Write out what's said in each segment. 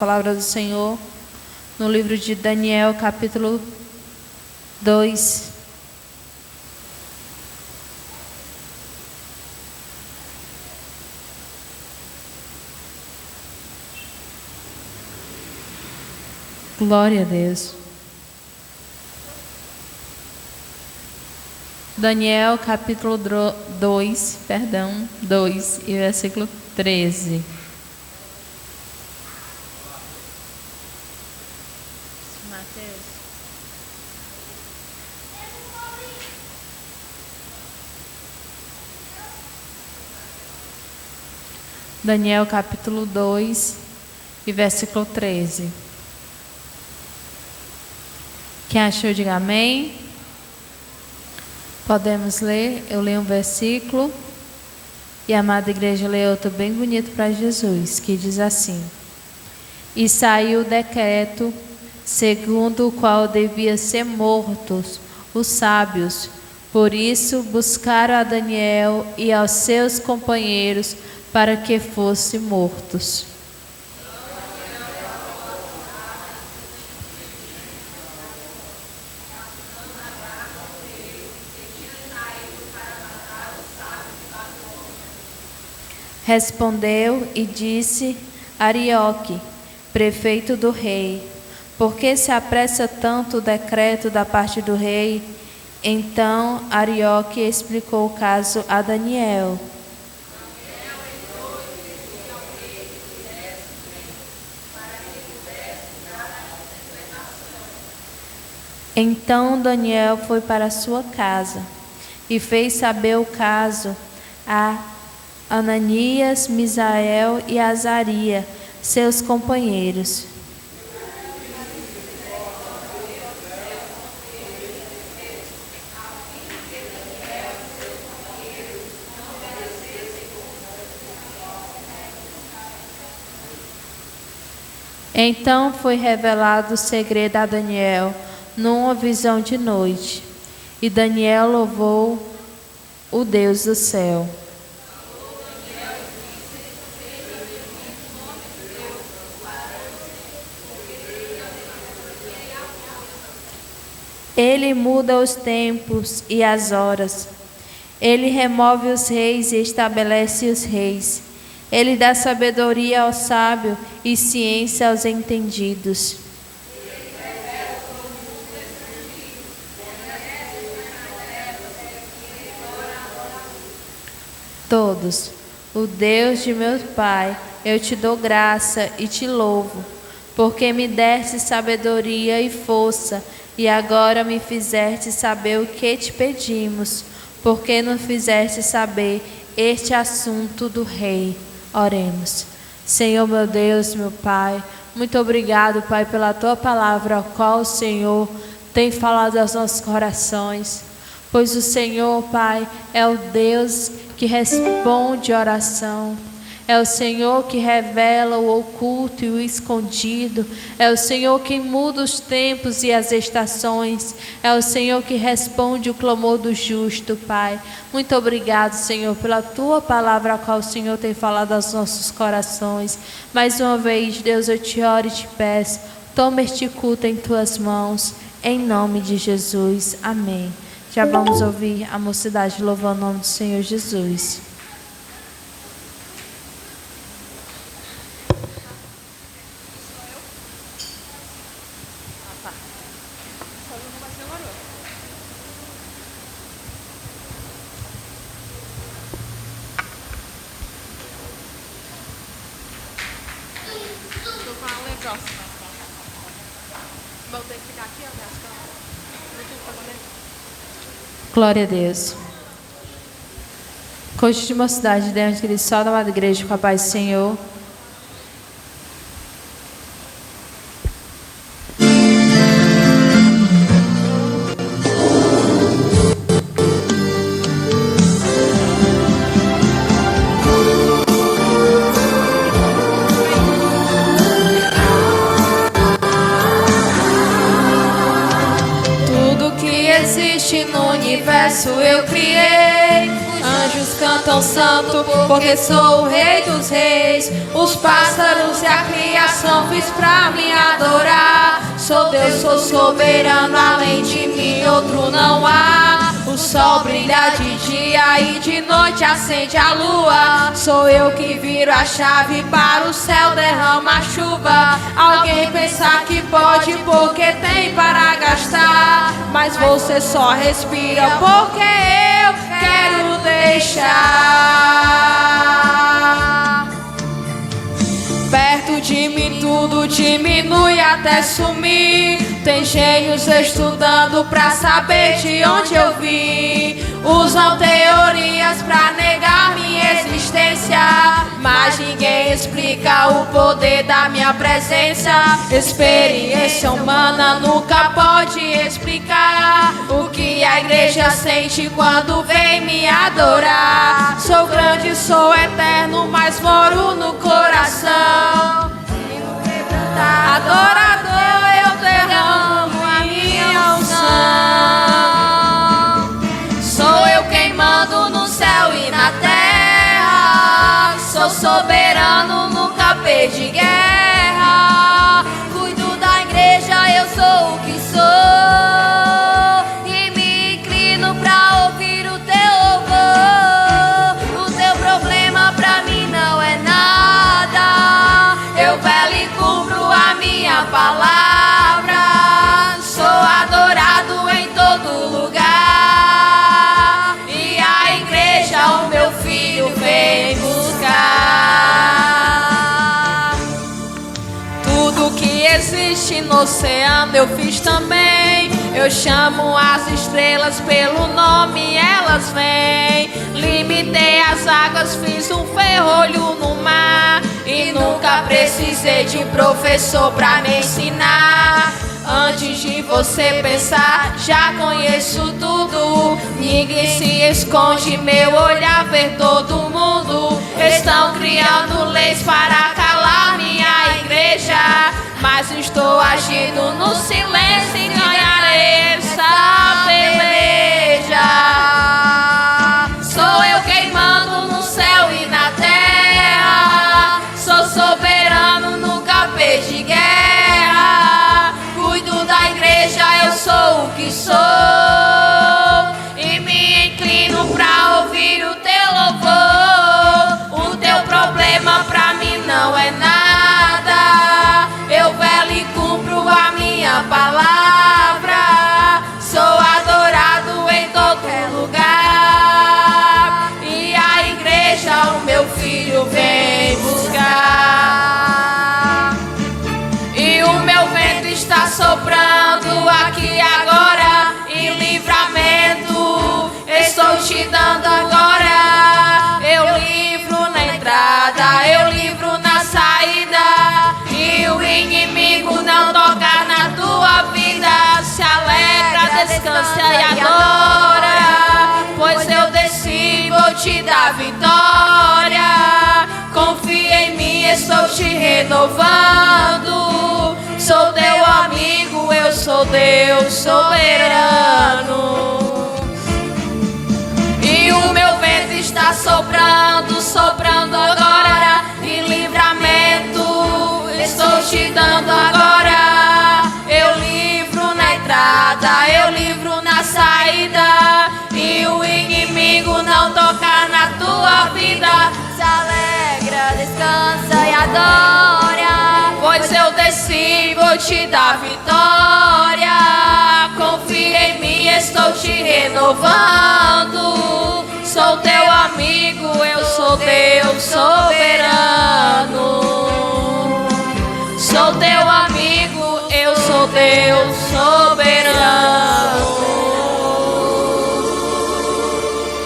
Palavra do Senhor no livro de Daniel, capítulo 2. Glória a Deus. Daniel, capítulo 2, e versículo 13. Daniel capítulo 2 e versículo 13. Quem achou, diga amém. Podemos ler, eu leio um versículo e a amada igreja lê outro bem bonito para Jesus, que diz assim: E saiu o decreto segundo o qual devia ser mortos os sábios. Por isso buscaram a Daniel e aos seus companheiros para que fossem mortos. Respondeu e disse Arioque, prefeito do rei: por que se apressa tanto o decreto da parte do rei? Então Arioque explicou o caso a Daniel. Então Daniel foi para sua casa e fez saber o caso a Ananias, Misael e Azaria, seus companheiros. Então foi revelado o segredo a Daniel numa visão de noite, e Daniel louvou o Deus do céu. Ele muda os tempos e as horas. Ele remove os reis e estabelece os reis. Ele dá sabedoria ao sábio e ciência aos entendidos. Todos, o Deus de meu Pai, eu te dou graça e te louvo, porque me deste sabedoria e força, e agora me fizeste saber o que te pedimos, porque não fizeste saber este assunto do rei. Oremos. Senhor, meu Deus, meu Pai, muito obrigado, Pai, pela tua palavra, a qual o Senhor tem falado aos nossos corações, pois o Senhor, Pai, é o Deus que responde oração. É o Senhor que revela o oculto e o escondido. É o Senhor que muda os tempos e as estações. É o Senhor que responde o clamor do justo, Pai. Muito obrigado, Senhor, pela tua palavra, a qual o Senhor tem falado aos nossos corações. Mais uma vez, Deus, eu te oro e te peço, toma este culto em tuas mãos, em nome de Jesus. Amém. Já vamos ouvir a mocidade louvando o nome do Senhor Jesus. Glória a Deus. Coach de mocidade, diante de só da amada igreja, com a paz do Senhor. Tudo que existe no universo eu criei, anjos cantam santo, porque sou o Rei dos Reis. Os pássaros e a criação fiz pra me adorar. Sou Deus, sou soberano, além de mim outro não há. O sol brilha de dia e de noite acende a lua. Sou eu que viro a chave para o céu derrama a chuva. Alguém pensar que pode porque tem para gastar, mas você só respira porque eu quero deixar. Perto de mim tudo diminui até sumir. Tem gênios estudando pra saber de onde eu vim. Usam teorias pra negar minha existência, mas ninguém explica o poder da minha presença. Experiência humana nunca pode explicar o que a igreja sente quando vem me adorar. Sou grande, sou eterno, mas moro no coração. Adorador, eu derramo a minha unção. Sou eu quem mando no céu e na terra. Sou soberano, nunca perdi guerra. Cuido da igreja, eu sou o que sou. E me inclino pra ouvir o teu louvor. O teu problema pra mim não é nada. Eu velo e cumpro a minha palavra. Sou adorado em todo lugar. E a igreja, o meu filho, vem buscar. Tudo que existe no oceano eu fiz também. Eu chamo as estrelas pelo nome, elas vêm. Limitei as águas, fiz um ferrolho no mar. E nunca precisei de professor pra me ensinar. Antes de você pensar, já conheço tudo. Ninguém se esconde, meu olhar vê todo mundo. Estão criando leis para calar minha igreja, mas estou agindo no silêncio e ganharei essa peleja. Sou eu quem mando no céu e na terra. Sou soberano, nunca perdi guerra. Cuido da igreja, eu sou o que sou. E me inclino pra ouvir o teu louvor. O teu problema pra mim não é nada. Eu velo e cumpro a minha palavra. Sou adorado em todo lugar. E a igreja, o meu filho, vem buscar. E o meu vento está soprando aqui agora. Em livramento estou te dando agora. Eu livro na entrada, eu livro na saída. E o inimigo não toca na tua vida. Se alegra, descansa e adora, pois eu desci, vou te dar vitória. Confia em mim, estou te renovando. Sou teu amigo, eu sou Deus soberano. E o meu vento está soprando, soprando agora. Em livramento estou te dando agora. Eu livro na entrada, eu livro na saída. E o inimigo não toca na tua vida. Se alegra, descansa e adora, pois eu desci, vou te dar vitória. Confia em mim, estou te renovando. Sou teu amigo, eu sou Deus soberano. Sou teu amigo, eu sou Deus soberano.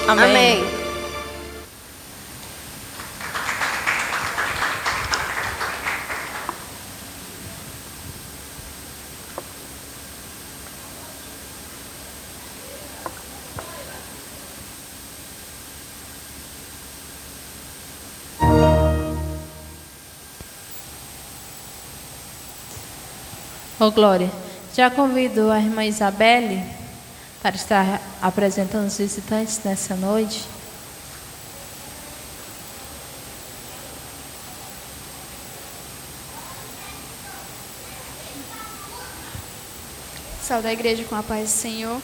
Amém. Ô Glória, já convido a irmã Isabelle para estar apresentando os visitantes nessa noite? Saúde da igreja com a paz do Senhor.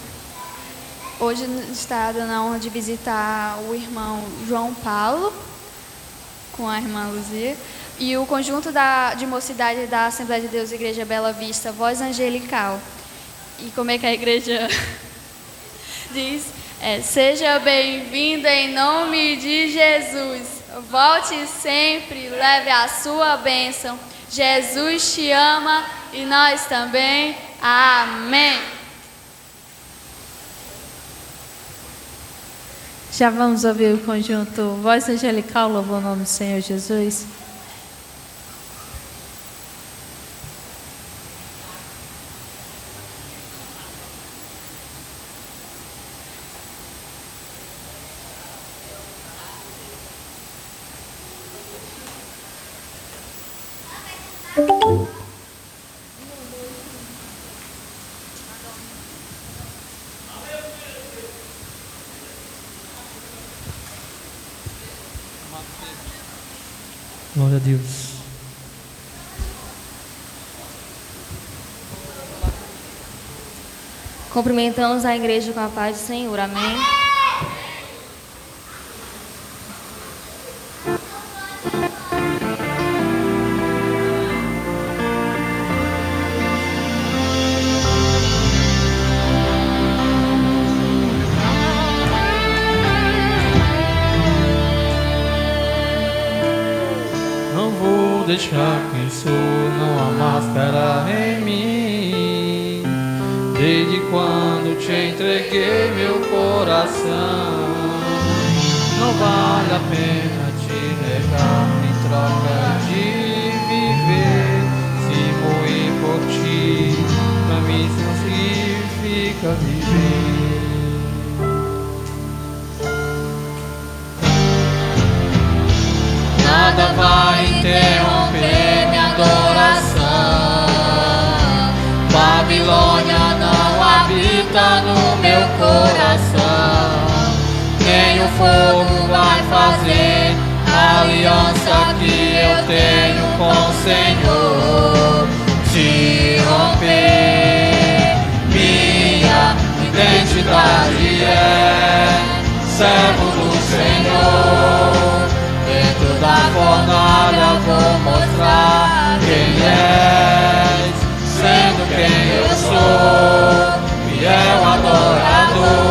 Hoje está dando a honra de visitar o irmão João Paulo com a irmã Luzia e o conjunto de mocidade da Assembleia de Deus Igreja Bela Vista, Voz Angelical. E como é que a igreja diz? Seja bem-vindo em nome de Jesus. Volte sempre, leve a sua bênção. Jesus te ama e nós também. Amém. Já vamos ouvir o conjunto Voz Angelical, louva o nome do Senhor Jesus. Glória a Deus. Cumprimentamos a igreja com a paz do Senhor. Amém. Deixar quem sou, não há máscara em mim. Desde quando te entreguei meu coração, não vale a pena te negar em troca de viver. Se morrer por ti, pra mim significa viver. Nada vai interromper minha adoração. Babilônia não habita no meu coração. Nem o fogo vai fazer a aliança que eu tenho com o Senhor se romper. Minha identidade é servo do Senhor. Dentro da fornalha vou mostrar quem és, sendo quem eu sou, fiel adorador.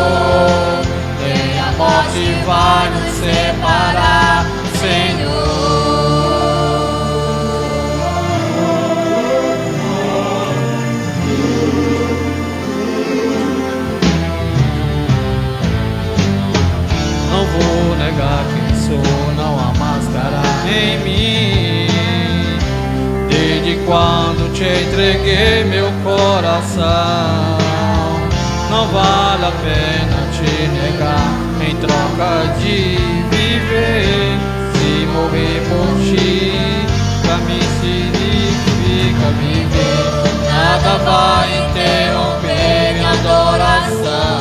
Nem a morte vai nos separar, Senhor. Não vou negar quem sou, não há máscara em mim. Desde quando te entreguei meu coração, não vale a pena te negar em troca de viver. Se morrer por ti, pra mim significa viver. Nada vai interromper minha adoração.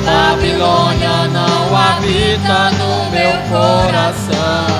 Babilônia não habita no meu coração.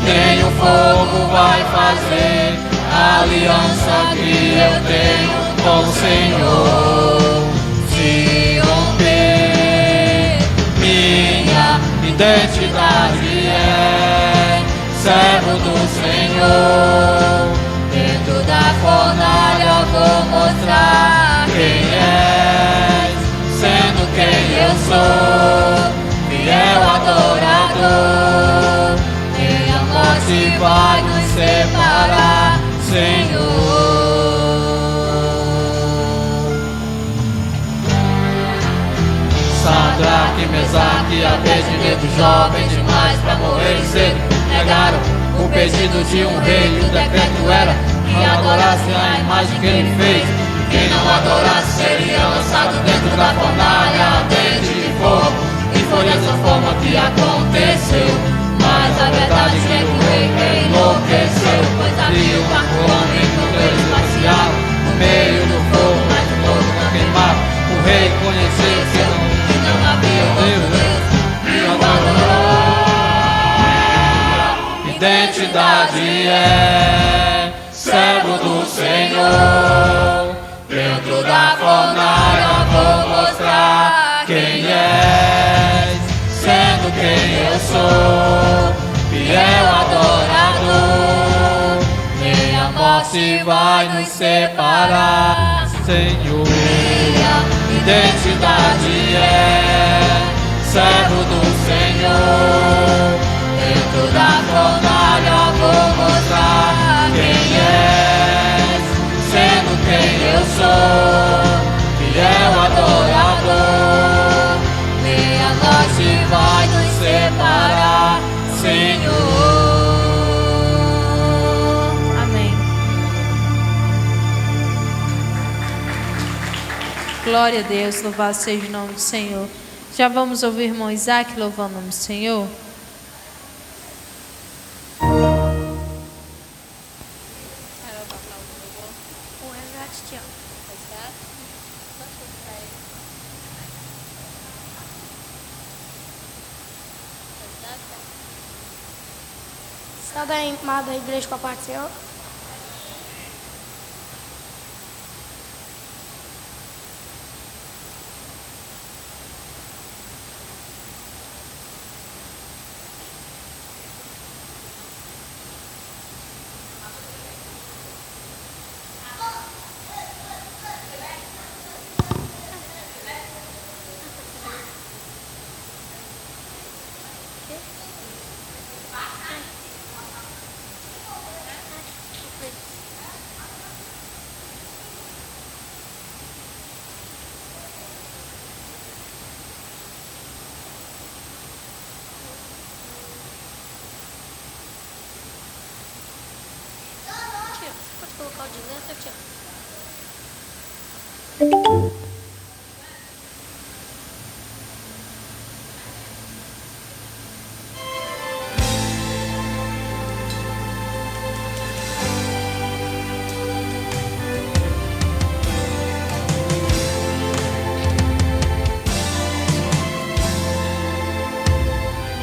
Nem o fogo vai fazer a aliança que eu tenho com o Senhor se romper. Minha identidade é servo do Senhor. Dentro da fornalha vou mostrar quem és, sendo quem eu sou, fiel adorador. Nem a morte vai nos separar, Senhor. Sadraque, Mesaque e Abednego, jovem demais pra morrer cedo, negaram o pedido de um rei. O decreto era que adorasse a imagem que ele fez. Quem não adorasse seria lançado dentro da fornalha ardente de fogo. E foi dessa forma que aconteceu. Mas a verdade é que o rei enlouqueceu, pois havia um homem no meio espacial, no meio do fogo, mas o fogo não queimava. O rei conheceu que não havia outro Deus e o adorou. Identidade é servo do Senhor. sou fiel adorador. Nem a morte vai nos separar, Senhor. Minha identidade é servo do Senhor. Dentro da fornalha vou mostrar quem és, sendo quem eu sou, fiel adorador. Nem a morte vai nos separar, Senhor. Amém. Glória a Deus, louvado seja o nome do Senhor. Já vamos ouvir o irmão Isaac louvando o nome do Senhor? Saúde a amada igreja com a paz do Senhor. Pode colocar o de dentro, tia.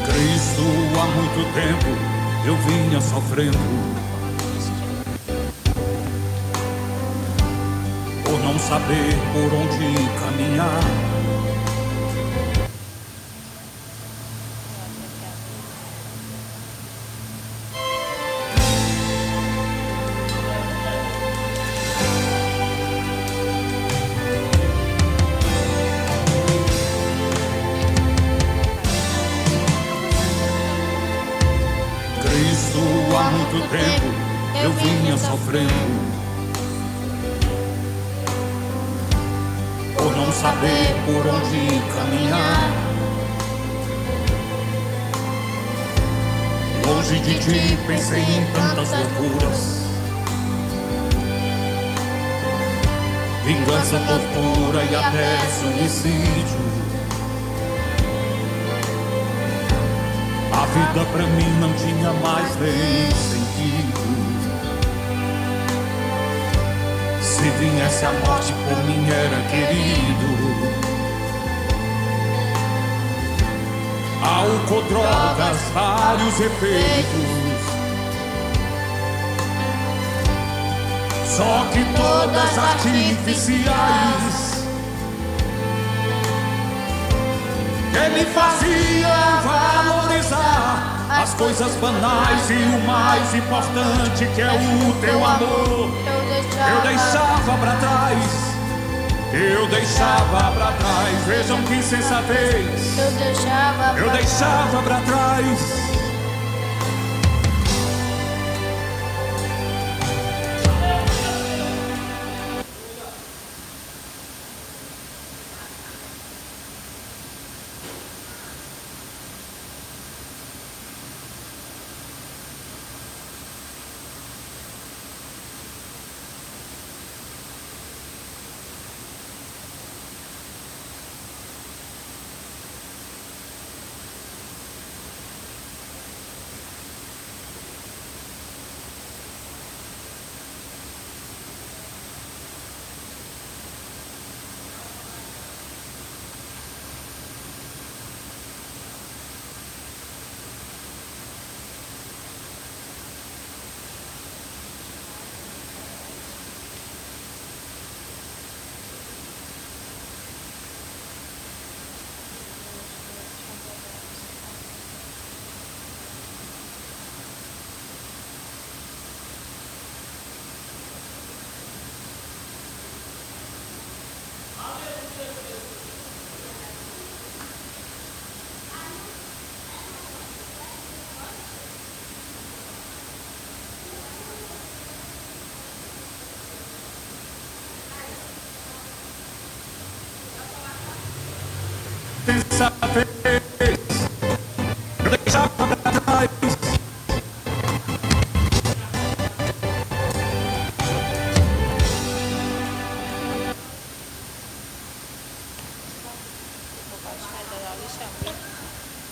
Cristo, há muito tempo eu vinha sofrendo por não saber por onde caminhar. Cristo, há muito tempo eu vinha sofrendo por não saber por onde caminhar. Longe de ti pensei em tantas loucuras, vingança, tortura e até suicídio. A vida pra mim não tinha mais nem sentido. Se viesse a morte por mim era querido. Álcool, drogas, vários efeitos, só que todas artificiais, que me faziam valorizar as coisas banais e o mais importante, que é o teu amor. Eu deixava pra trás, eu deixava pra trás. Vejam que insensatez. Eu deixava pra trás. dessa vez eu deixava pra trás.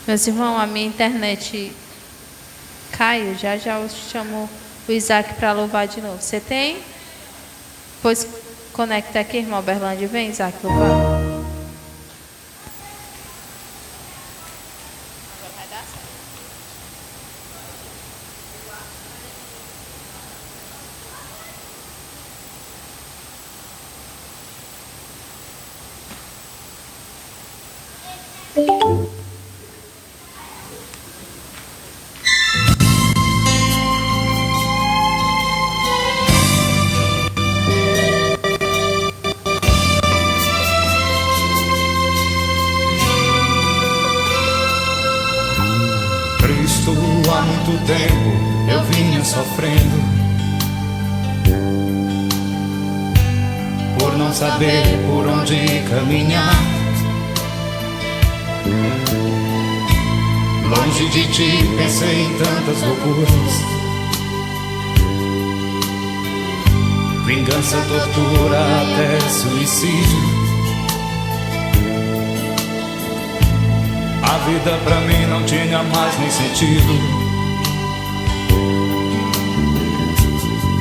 Meus irmãos, a minha internet caiu. Já eu chamo o Isaac para louvar de novo. Você tem? Pois conecta aqui, irmão Berlândia. Vem, Isaac, louvar. Há muito tempo eu vinha sofrendo por não saber por onde caminhar. Longe de ti pensei em tantas loucuras, vingança, tortura, até suicídio. A vida pra mim não tinha mais nem sentido.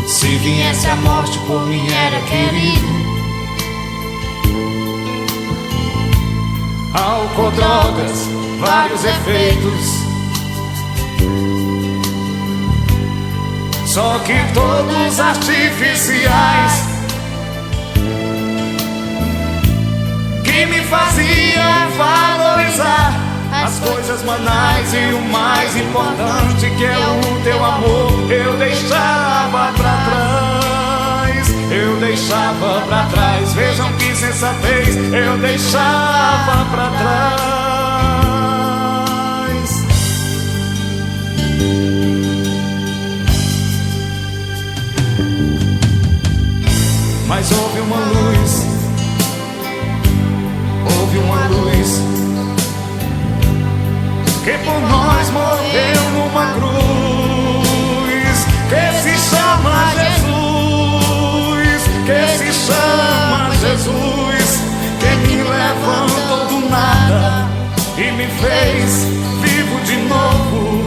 Se viesse a morte por mim era querido. Álcool, drogas, vários efeitos, só que todos artificiais, que me fazia valorizar as coisas banais e o mais importante, que é o teu amor, eu deixava pra trás. Eu deixava pra trás, vejam que sensatez, eu deixava pra trás. Mas houve uma luz, houve uma luz, que por nós morreu numa cruz, que se chama Jesus, que se chama Jesus, que me levantou do nada e me fez vivo de novo,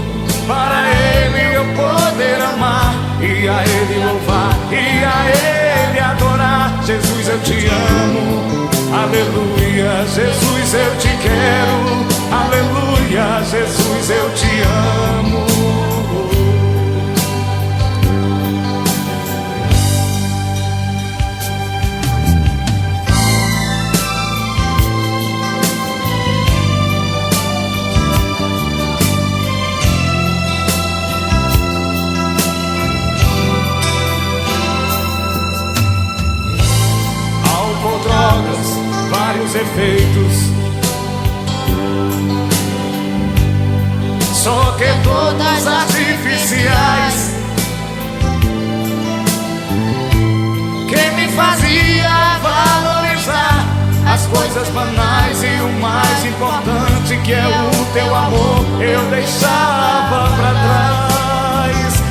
para Ele eu poder amar, e a Ele louvar, e a Ele adorar. Jesus, eu te amo, aleluia. Jesus, eu te quero, aleluia. Jesus, eu te amo. Álcool, drogas, vários efeitos, só que todas artificiais, que me fazia valorizar as coisas banais e o mais importante, que é o teu amor, eu deixava pra trás.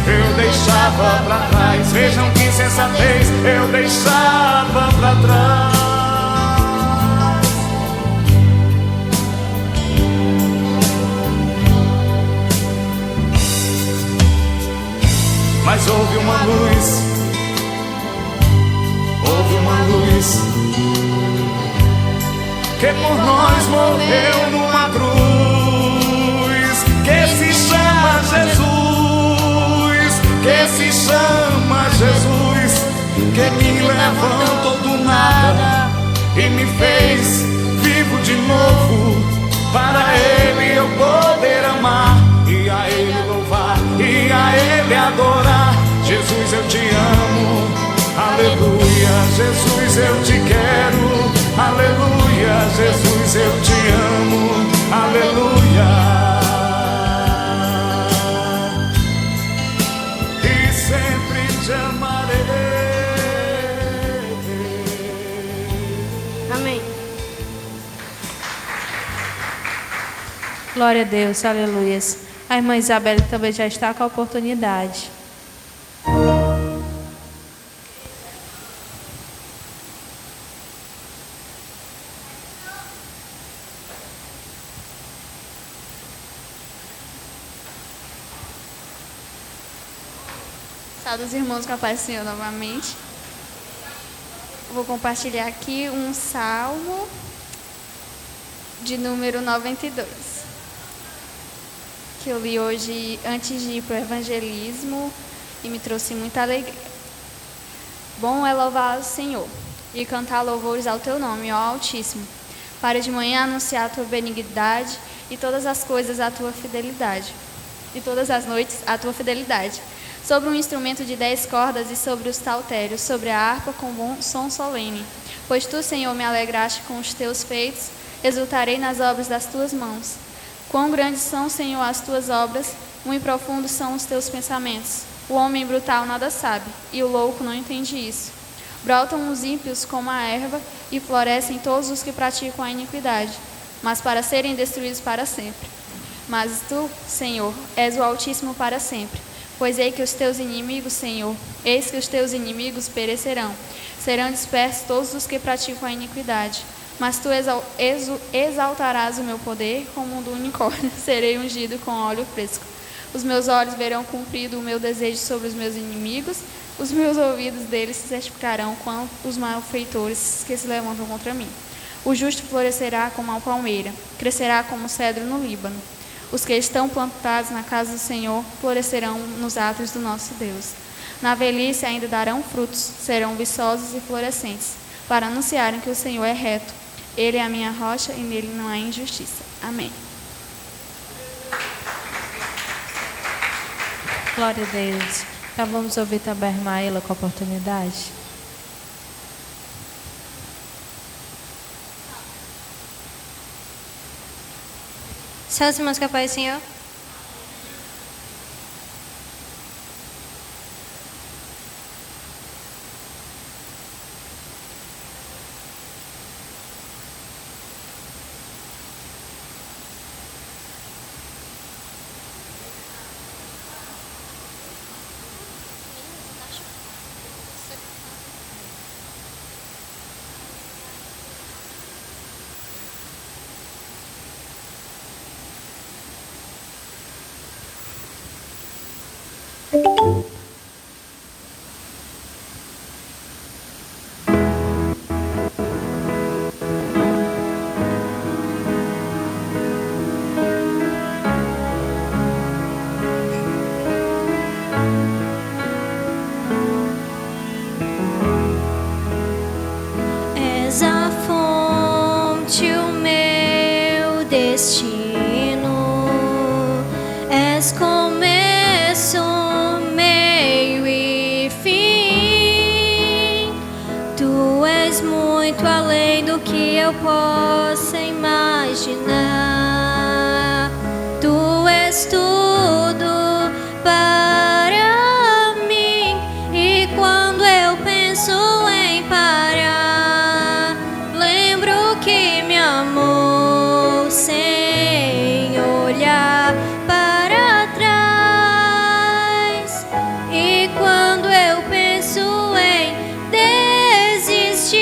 Eu deixava pra trás, vejam que sensatez, eu deixava pra trás. Mas houve uma luz, houve uma luz, que por nós morreu numa cruz, que se chama Jesus, que se chama Jesus, que me levantou do nada e me fez vivo de novo, para Ele eu poder amar, e a Ele louvar, e a Ele adorar. Jesus, eu te amo, aleluia. Jesus, eu te quero, aleluia. Jesus, eu te amo, aleluia. E sempre te amarei. Amém. Glória a Deus, aleluias. A irmã Isabela também já está com a oportunidade. Saúde os irmãos com a paz do Senhor novamente. Vou compartilhar aqui um salmo de número 92, que eu li hoje antes de ir para o evangelismo e me trouxe muita alegria. Bom é louvar o Senhor e cantar louvores ao teu nome, ó Altíssimo, para de manhã anunciar a tua benignidade e todas as coisas a tua fidelidade, e todas as noites a tua fidelidade. Sobre um instrumento de 10 cordas e sobre os saltérios, sobre a harpa com bom som solene. Pois tu, Senhor, me alegraste com os teus feitos, exultarei nas obras das tuas mãos. Quão grandes são, Senhor, as tuas obras, muito profundos são os teus pensamentos. O homem brutal nada sabe, e o louco não entende isso. Brotam os ímpios como a erva, e florescem todos os que praticam a iniquidade, mas para serem destruídos para sempre. Mas tu, Senhor, és o Altíssimo para sempre. Pois eis que os teus inimigos, Senhor, eis que os teus inimigos perecerão. Serão dispersos todos os que praticam a iniquidade. Mas tu exaltarás o meu poder como um do unicórnio. Serei ungido com óleo fresco. Os meus olhos verão cumprido o meu desejo sobre os meus inimigos. Os meus ouvidos deles se certificarão com os malfeitores que se levantam contra mim. O justo florescerá como a palmeira, crescerá como o cedro no Líbano. Os que estão plantados na casa do Senhor florescerão nos átrios do nosso Deus. Na velhice ainda darão frutos, serão viçosos e florescentes, para anunciarem que o Senhor é reto. Ele é a minha rocha e nele não há injustiça. Amém. Glória a Deus. Então vamos ouvir também a irmã Ela com a oportunidade. Seus irmãos com a paz do Senhor. És a fonte, o meu destino. És começo, meio e fim. Tu és muito além do que eu possa imaginar. Tu és tudo para mim. E quando eu penso em parar, lembro que me amou sem olhar para trás. E quando eu penso em desistir,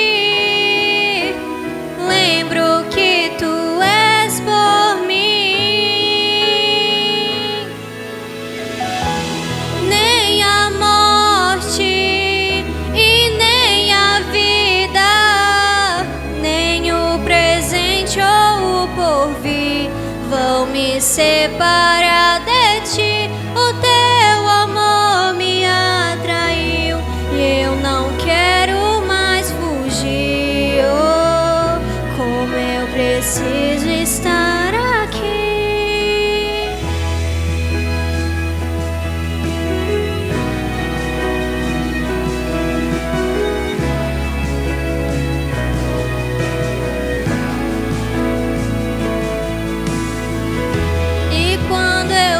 lembro que tu és por mim. Nem a morte e nem a vida, nem o presente ou o porvir vão me separar de ti. O teu amor me atraiu e eu não quero mais fugir. Oh, como eu preciso estar aqui. E quando eu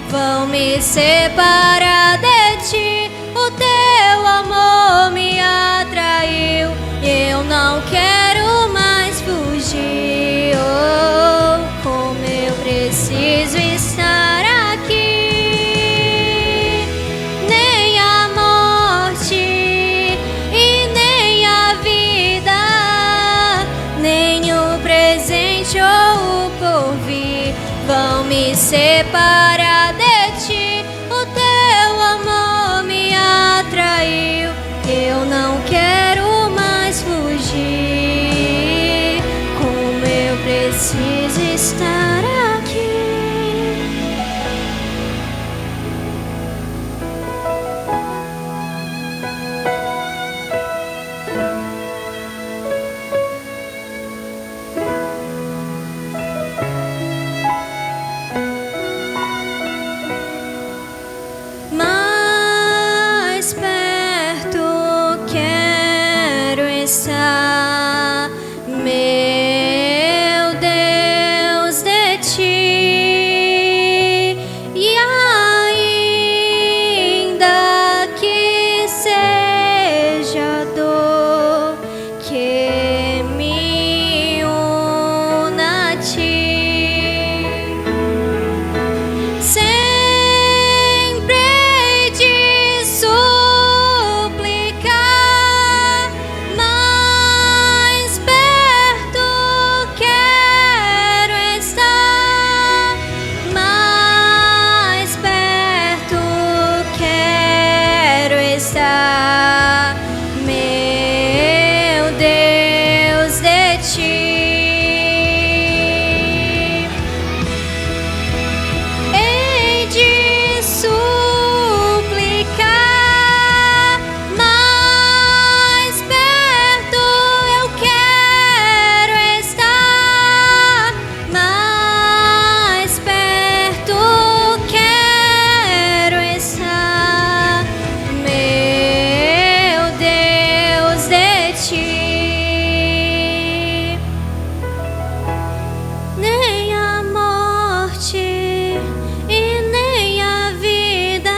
vão me separar de ti. O teu amor me atraiu e eu não quero mais fugir. Oh, como eu preciso estar aqui. Nem a morte e nem a vida, nem o presente ou o porvir vão me separar de ti. O teu amor me atraiu, eu não quero mais fugir. Como eu preciso estar aqui. Mais perto quero estar, meu Deus, de ti. E ainda que seja dor que me una a ti, sempre hei de suplicar. Mais perto quero estar, mais perto quero estar, meu Deus, de ti. Hei de suplicar, mais perto eu quero estar, mais perto quero estar, meu Deus, de ti. Nem a morte e nem a vida,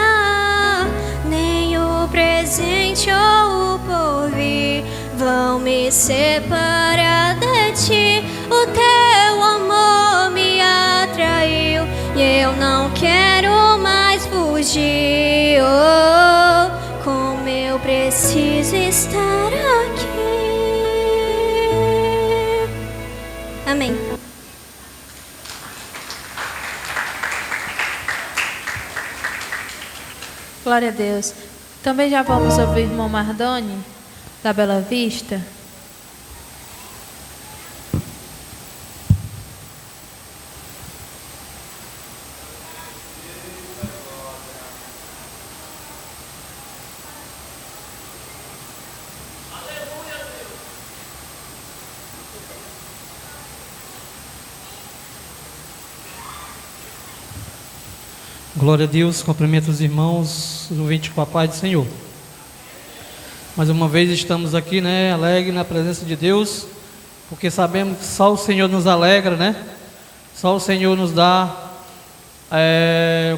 nem o presente ou o porvir vão me separar de ti. O teu amor me atraiu e eu não quero mais fugir. Oh, como eu preciso estar aqui. Amém. Glória a Deus. Também já vamos ouvir o irmão Mardoni, da Bela Vista. Glória a Deus, cumprimento os irmãos, os ouvintes com a paz do Senhor. Mais uma vez estamos aqui, né, alegre na presença de Deus, porque sabemos que só o Senhor nos alegra, né? Só o Senhor nos dá a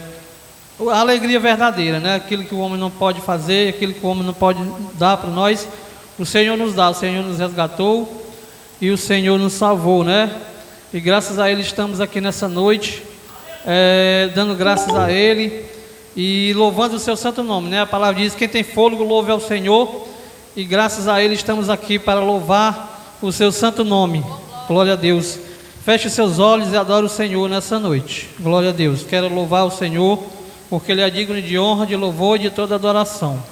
alegria verdadeira, né? Aquilo que o homem não pode fazer, aquilo que o homem não pode dar para nós, o Senhor nos dá. O Senhor nos resgatou e o Senhor nos salvou, né? E graças a Ele estamos aqui nessa noite, dando graças a Ele e louvando o seu santo nome, né? A palavra diz: quem tem fôlego louve ao Senhor, e graças a Ele estamos aqui para louvar o seu santo nome. Glória a Deus. Feche seus olhos e adore o Senhor nessa noite. Glória a Deus. Quero louvar o Senhor, porque Ele é digno de honra, de louvor e de toda adoração.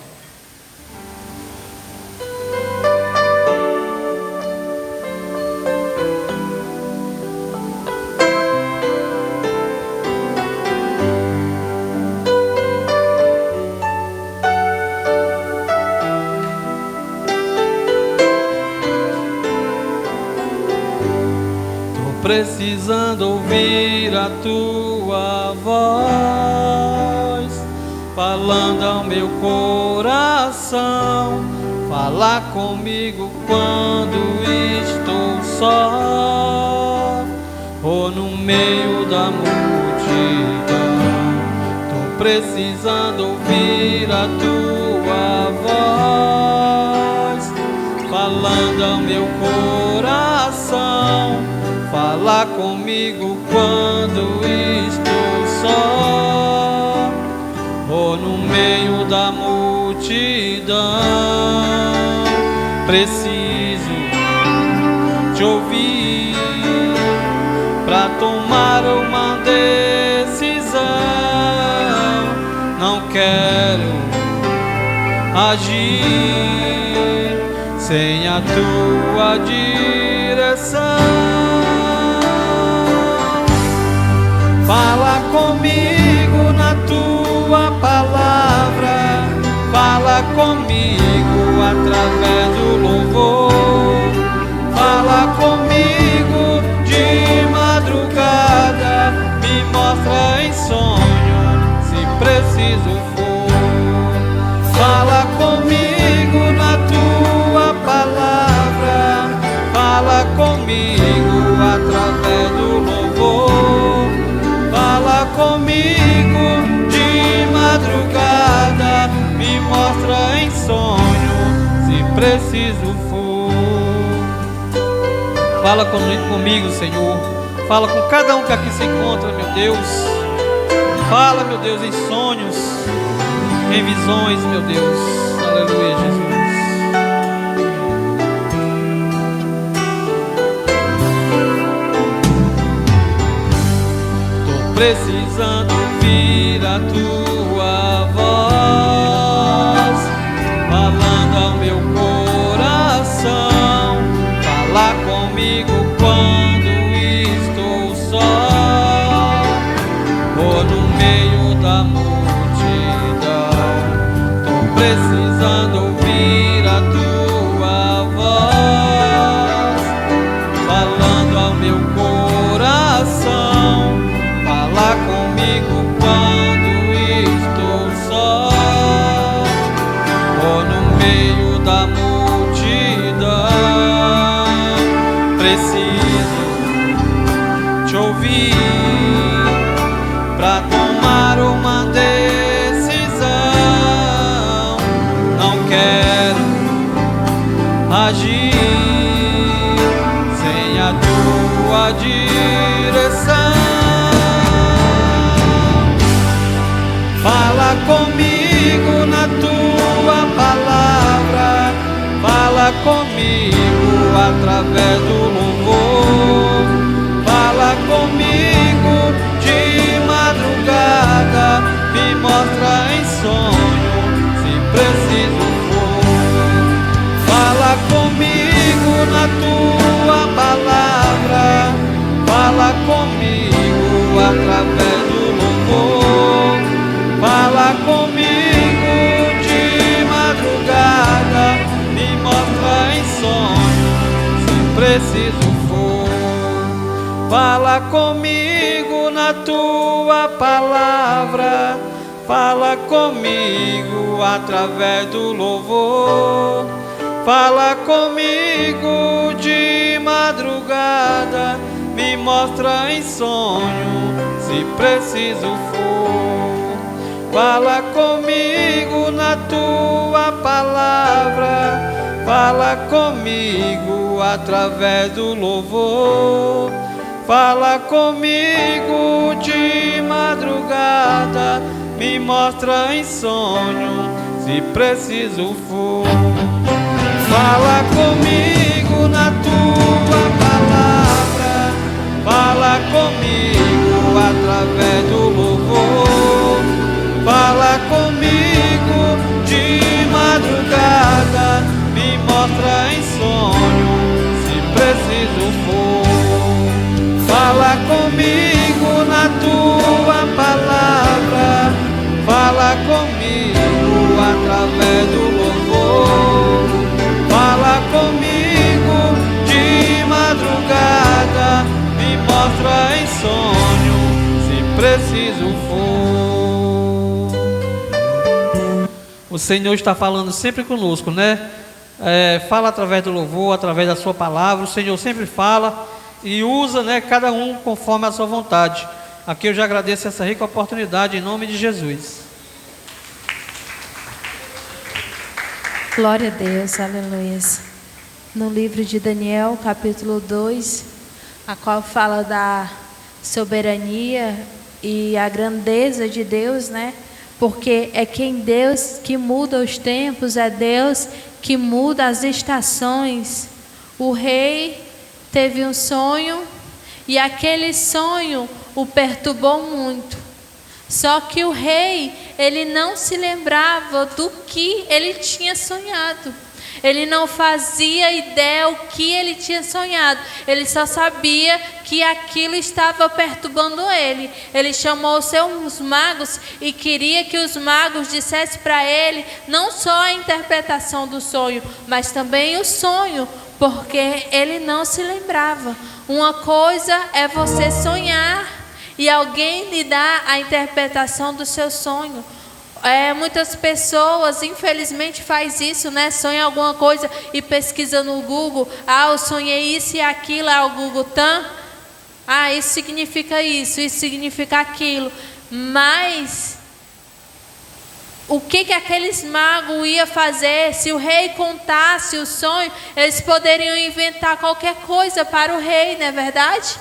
Precisando ouvir a tua voz, falando ao meu coração. Fala comigo quando estou só, ou no meio da multidão. precisando ouvir a tua voz, falando ao meu coração. Fala comigo quando estou só, ou no meio da multidão. Preciso te ouvir pra tomar uma decisão. Não quero agir sem a tua direção. Fala comigo na tua palavra, fala comigo através do louvor, fala comigo de madrugada, me mostra em sonho se preciso for. Fala comigo na tua palavra, fala comigo através do louvor, fala comigo de madrugada, me mostra em sonho se preciso for. Fala comigo, Senhor. Fala com cada um que aqui se encontra, meu Deus. Fala, meu Deus, em sonhos, em visões, meu Deus. Aleluia, Jesus. Precisando ouvir a tua voz, falando ao meu coração. Fala comigo quando estou só, ou no meio da multidão. Tô precisando ouvir a tua voz, falando ao meu coração. Fala comigo quando estou só, ou no meio da multidão. Preciso te ouvir pra tomar uma decisão. Não quero agir sem a tua direção. Fala comigo na tua palavra, fala comigo através do louvor, fala comigo de madrugada, me mostra em sonho se preciso for. Fala comigo na tua palavra, fala comigo através do louvor, fala comigo de madrugada, me mostra em sonho se preciso for. Fala comigo na tua palavra, fala comigo através do louvor, fala comigo de madrugada, me mostra em sonho se preciso for. Fala comigo na tua palavra, fala comigo através do louvor, fala comigo de madrugada, me mostra em sonho se preciso for. Fala comigo na tua palavra, fala comigo através do louvor, fala comigo de madrugada, me mostra em sonho se preciso for. Fala comigo na tua palavra, fala comigo através do louvor, fala comigo de madrugada, me mostra em sonho se preciso for. O Senhor está falando sempre conosco, né? Fala através do louvor, através da sua palavra. O Senhor sempre fala e usa, né, cada um conforme a sua vontade. Aqui eu já agradeço essa rica oportunidade em nome de Jesus. Glória a Deus, aleluia. No livro de Daniel, capítulo 2, a qual fala da soberania e a grandeza de Deus, né? Porque é quem Deus que muda os tempos, é Deus que muda as estações. O rei teve um sonho e aquele sonho o perturbou muito. Só que o rei, ele não se lembrava do que ele tinha sonhado. Ele não fazia ideia o que ele tinha sonhado. Ele só sabia que aquilo estava perturbando ele. Ele chamou os seus magos e queria que os magos dissessem para ele não só a interpretação do sonho, mas também o sonho, porque ele não se lembrava. Uma coisa é você sonhar e alguém lhe dá a interpretação do seu sonho. Muitas pessoas, infelizmente, faz isso, né? Sonha alguma coisa e pesquisa no Google. Eu sonhei isso e aquilo. O Google isso significa isso significa aquilo. Mas o que aqueles magos iam fazer? Se o rei contasse o sonho, eles poderiam inventar qualquer coisa para o rei, não é verdade?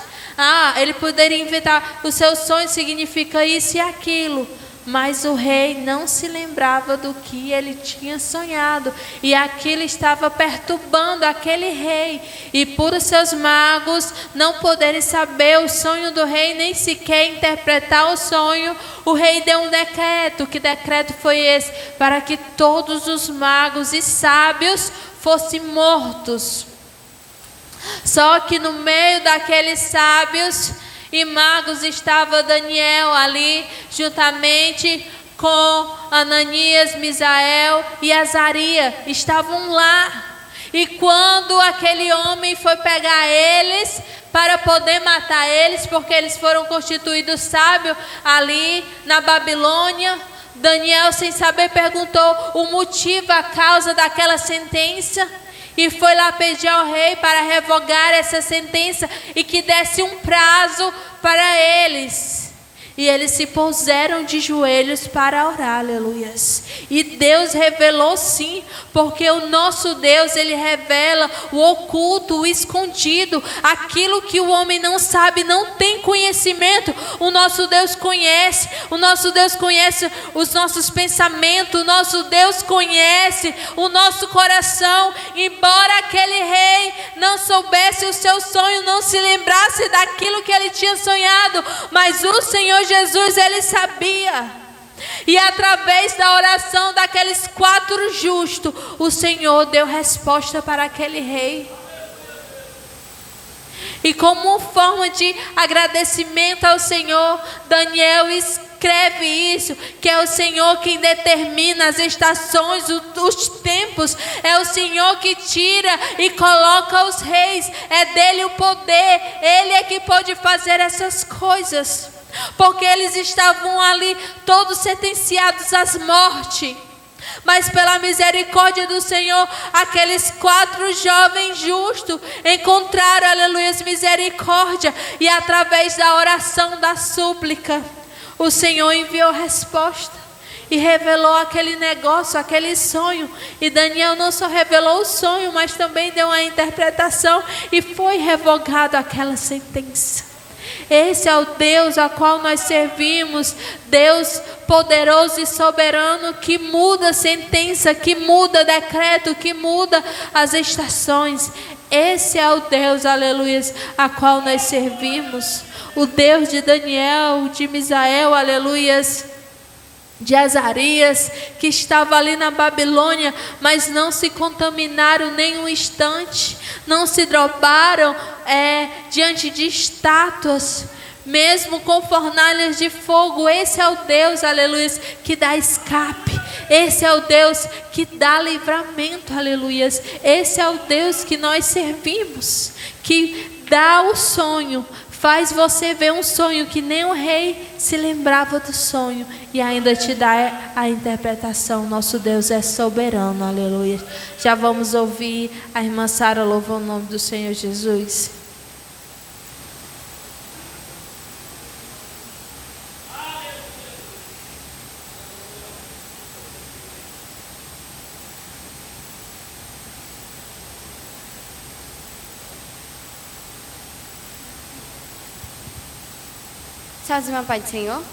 Ele poderia inventar, o seu sonho significa isso e aquilo. Mas o rei não se lembrava do que ele tinha sonhado. E aquilo estava perturbando aquele rei. E por os seus magos não poderem saber o sonho do rei, nem sequer interpretar o sonho, o rei deu um decreto. Que decreto foi esse? Para que todos os magos e sábios fossem mortos. Só que no meio daqueles sábios e magos estava Daniel ali, juntamente com Ananias, Misael e Azarias, estavam lá. E quando aquele homem foi pegar eles para poder matar eles, porque eles foram constituídos sábios ali na Babilônia, Daniel, sem saber, perguntou o motivo, a causa daquela sentença. E foi lá pedir ao rei para revogar essa sentença e que desse um prazo para eles. E eles se puseram de joelhos para orar, aleluias. E Deus revelou sim, porque o nosso Deus, Ele revela o oculto, o escondido, aquilo que o homem não sabe, não tem conhecimento. O nosso Deus conhece os nossos pensamentos, o nosso Deus conhece o nosso coração. Embora aquele rei não soubesse o seu sonho, não se lembrasse daquilo que ele tinha sonhado, mas o Senhor Jesus, ele sabia. E através da oração daqueles 4 justos, o Senhor deu resposta para aquele rei. E como forma de agradecimento ao Senhor, Daniel escreve isso, que é o Senhor quem determina as estações, os tempos, é o Senhor que tira e coloca os reis, é dele o poder, ele é que pode fazer essas coisas, porque eles estavam ali todos sentenciados à morte. Mas pela misericórdia do Senhor, aqueles 4 jovens justos encontraram, aleluia, misericórdia. E através da oração, da súplica, o Senhor enviou resposta e revelou aquele negócio, aquele sonho. E Daniel não só revelou o sonho, mas também deu a interpretação e foi revogada aquela sentença. Esse é o Deus a qual nós servimos, Deus poderoso e soberano, que muda sentença, que muda decreto, que muda as estações. Esse é o Deus, aleluia, a qual nós servimos. O Deus de Daniel, de Misael, aleluia, de Azarias, que estava ali na Babilônia, mas não se contaminaram nem um instante, não se drobaram diante de estátuas, mesmo com fornalhas de fogo. Esse é o Deus, aleluia, que dá escape. Esse é o Deus que dá livramento, aleluia. Esse é o Deus que nós servimos, que dá o sonho, faz você ver um sonho que nem o rei se lembrava do sonho e ainda te dá a interpretação. Nosso Deus é soberano, aleluia. Já vamos ouvir a irmã Sara louvar o nome do Senhor Jesus. Salve, meu Pai do Senhor.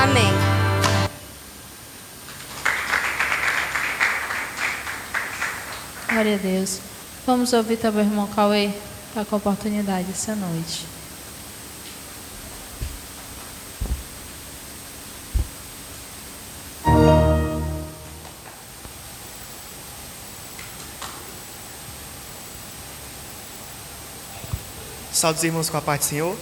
Amém. Glória a Deus. Vamos ouvir também o irmão Cauê, tá com a oportunidade essa noite. Saúde os irmãos com a paz do Senhor.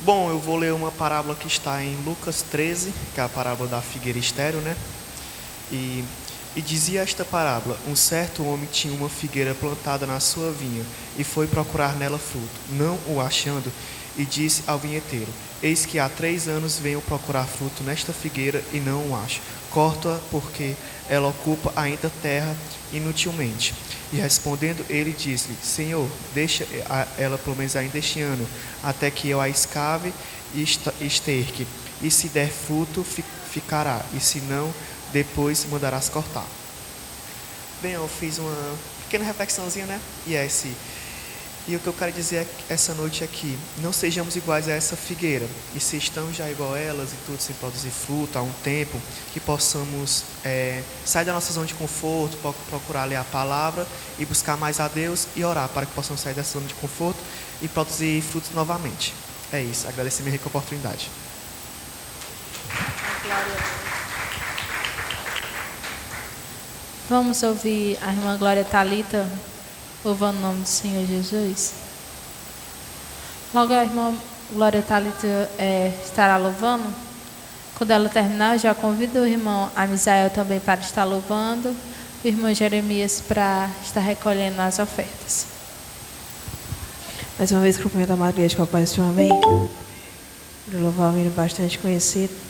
Bom, eu vou ler uma parábola que está em Lucas 13, que é a parábola da figueira estéril, né? E dizia esta parábola: um certo homem tinha uma figueira plantada na sua vinha e foi procurar nela fruto. Não o achando, e disse ao vinheteiro: eis que há 3 anos venho procurar fruto nesta figueira e não o acho. Corto-a, porque ela ocupa ainda terra inutilmente. E respondendo ele, disse-lhe: Senhor, deixa ela pelo menos ainda este ano, até que eu a escave e esterque. E se der fruto, ficará, e se não, depois mandarás cortar. Bem, eu fiz uma pequena reflexãozinha, né? E o que eu quero dizer essa noite aqui: não sejamos iguais a essa figueira. E se estamos já igual a elas e tudo, sem produzir fruto há um tempo, que possamos sair da nossa zona de conforto, procurar ler a palavra e buscar mais a Deus e orar para que possamos sair dessa zona de conforto e produzir frutos novamente. É isso, agradecer minha rica oportunidade. Vamos ouvir a irmã Glória Thalita louvando o nome do Senhor Jesus. Logo a irmã Glória Thalita estará louvando. Quando ela terminar, eu já convido o irmão Amisael também para estar louvando, o irmão Jeremias para estar recolhendo as ofertas. Mais uma vez, cumprimento a amada igreja com a paz do Senhor, amém. Vou louvar um hino bastante conhecido.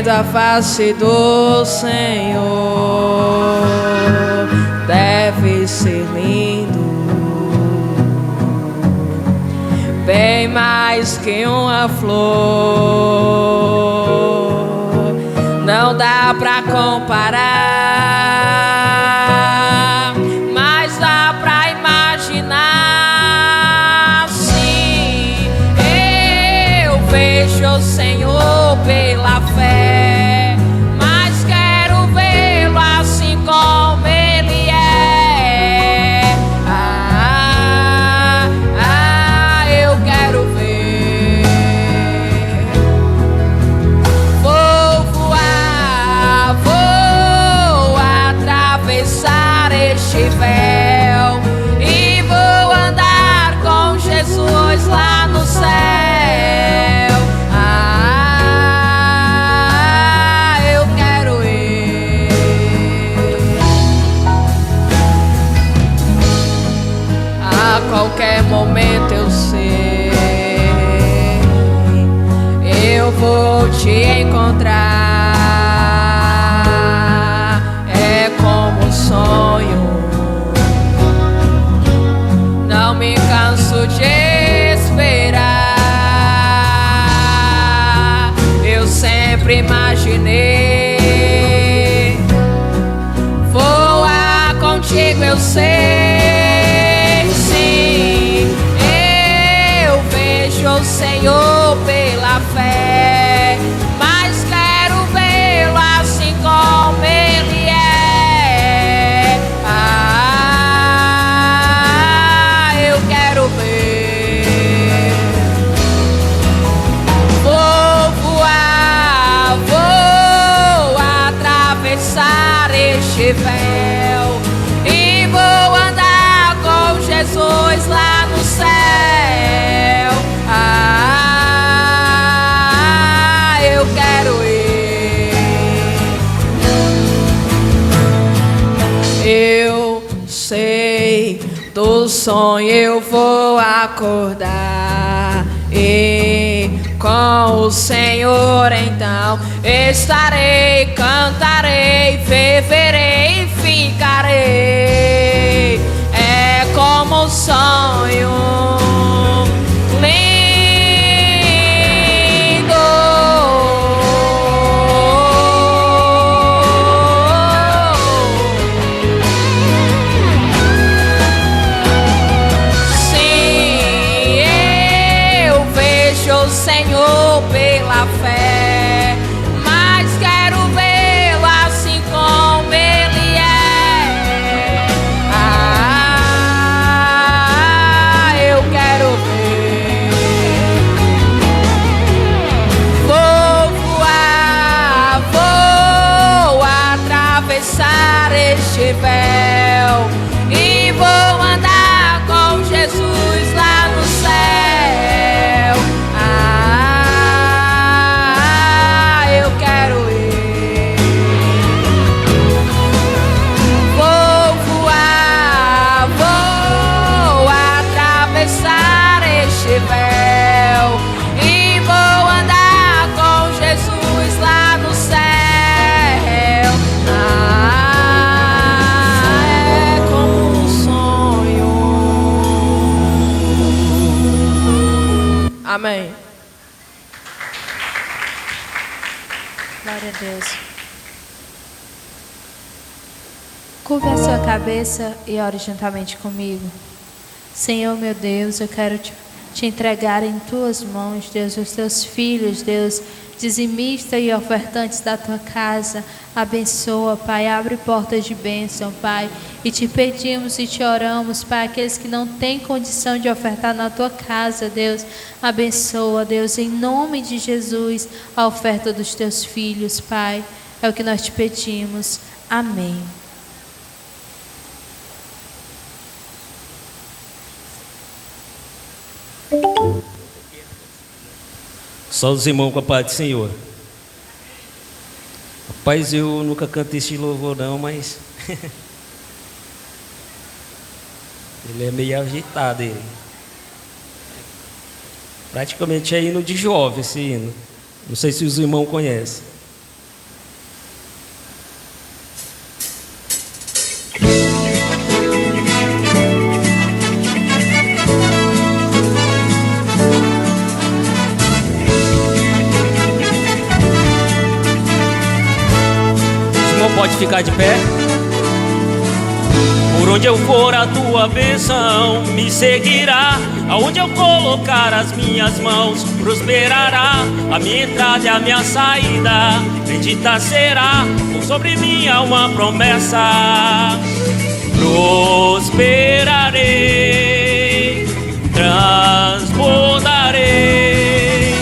A face do Senhor deve ser lindo, bem mais que uma flor. Não dá pra comparar, mas dá pra imaginar. Sim, eu vejo o Senhor pela fé. E vou andar com Jesus lá no céu. Eu quero ir. A qualquer momento eu sei, eu vou te encontrar. É como um sonho, não me canso de esperar. Eu sempre imaginei voar contigo, eu sei. Sim, eu vejo o Senhor pela fé, mas quero vê-lo assim como Ele é. Este véu e vou andar com Jesus lá no céu. Eu quero ir. Eu sei do sonho eu vou acordar e com o Senhor então estarei, cantarei, viverei e ficarei. É como um sonho lindo. Sim, eu vejo o Senhor pela fé, mas quero vê-lo assim como Ele é. Eu quero ver. Vou voar, vou atravessar este véu e vou andar com Jesus lá no céu. Eu quero ir. Vou voar, vou atravessar este véu e vou andar com Jesus lá no céu. É como um sonho. Amém. Glória a Deus. Curva a sua cabeça e ore juntamente comigo. Senhor, meu Deus, eu quero te entregar em tuas mãos, Deus, os teus filhos, Deus, dizimistas e ofertantes da tua casa. Abençoa, Pai, abre portas de bênção, Pai, e te pedimos e te oramos, Pai, aqueles que não têm condição de ofertar na tua casa, Deus, abençoa, Deus, em nome de Jesus, a oferta dos teus filhos, Pai, é o que nós te pedimos. Amém. Só os irmãos com a paz do Senhor. Rapaz, eu nunca cantei esse louvor não, mas ele é meio agitado, ele. Praticamente é hino de jovem esse hino. Não sei se os irmãos conhecem. Pode ficar de pé. Por onde eu for a tua bênção me seguirá. Aonde eu colocar as minhas mãos prosperará. A minha entrada e a minha saída bendita será. Sobre mim há uma promessa. Prosperarei, transbordarei.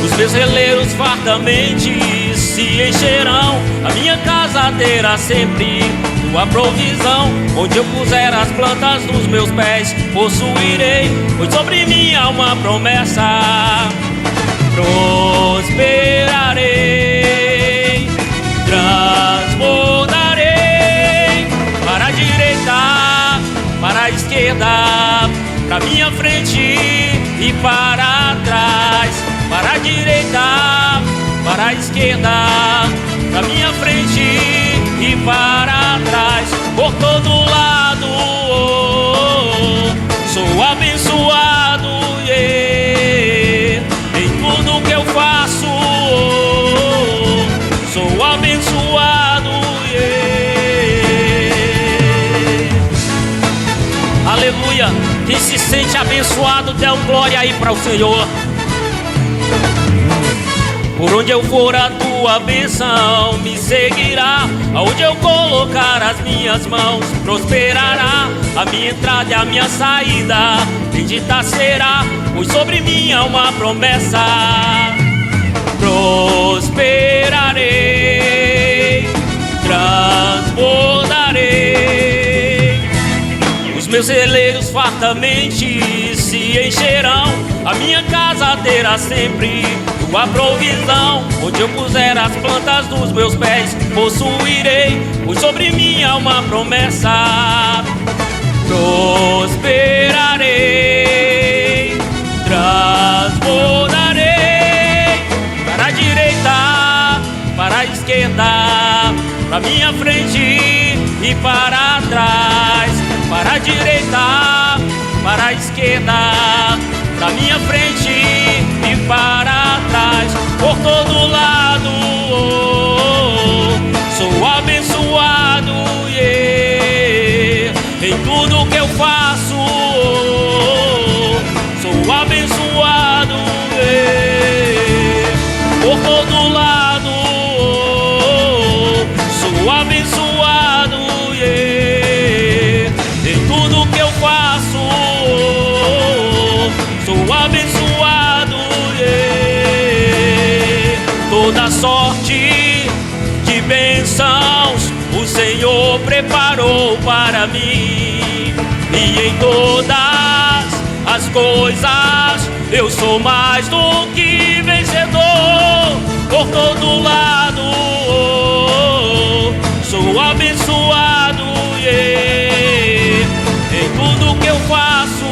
Os meus celeiros fartamente se encherão. A minha casa terá sempre tua provisão. Onde eu puser as plantas dos meus pés, possuirei, pois sobre mim há uma promessa. Prosperarei, transbordarei. Para a direita, para a esquerda, para minha frente e para trás. Para a direita, para a esquerda, pra minha frente e para trás, por todo lado, sou abençoado, yeah. Em tudo que eu faço, sou abençoado, yeah. Aleluia. Quem se sente abençoado, dê um glória aí para o Senhor. Por onde eu for a tua bênção me seguirá. Aonde eu colocar as minhas mãos prosperará. A minha entrada e a minha saída bendita será, pois sobre mim há uma promessa. Prosperarei, transbordarei. Os meus celeiros fartamente se encherão. A minha casa terá sempre tua provisão. Onde eu puser as plantas dos meus pés, possuirei, pois sobre mim há uma promessa. prosperarei, transbordarei, para a direita, para a esquerda, para minha frente e para trás, para a direita, para a esquerda, para minha frente e para trás, por todo lado, sou abençoado, yeah. Em tudo que eu faço, sou abençoado, yeah. Por todo lado, sou abençoado, yeah. Em tudo que eu faço, sou abençoado, yeah. Toda sorte de bênçãos o Senhor preparou para mim, e em todas as coisas eu sou mais do que vencedor. Por todo lado sou abençoado, yeah. Em tudo que eu faço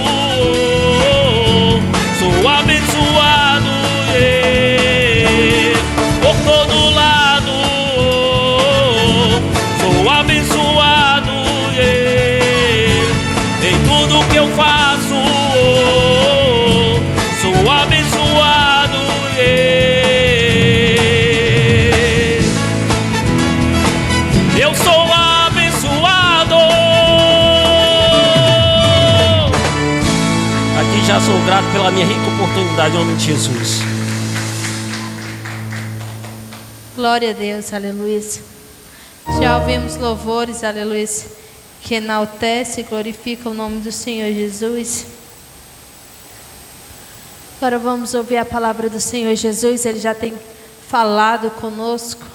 sou abençoado, yeah. Por todo lado sou abençoado, yeah. Em tudo que eu faço sou abençoado, yeah. Eu sou abençoado. Aqui já sou grato pela minha rica oportunidade em nome de Jesus. Glória a Deus, aleluia. Já ouvimos louvores, aleluia, que enaltece e glorifica o nome do Senhor Jesus. Agora vamos ouvir a palavra do Senhor Jesus. Ele já tem falado conosco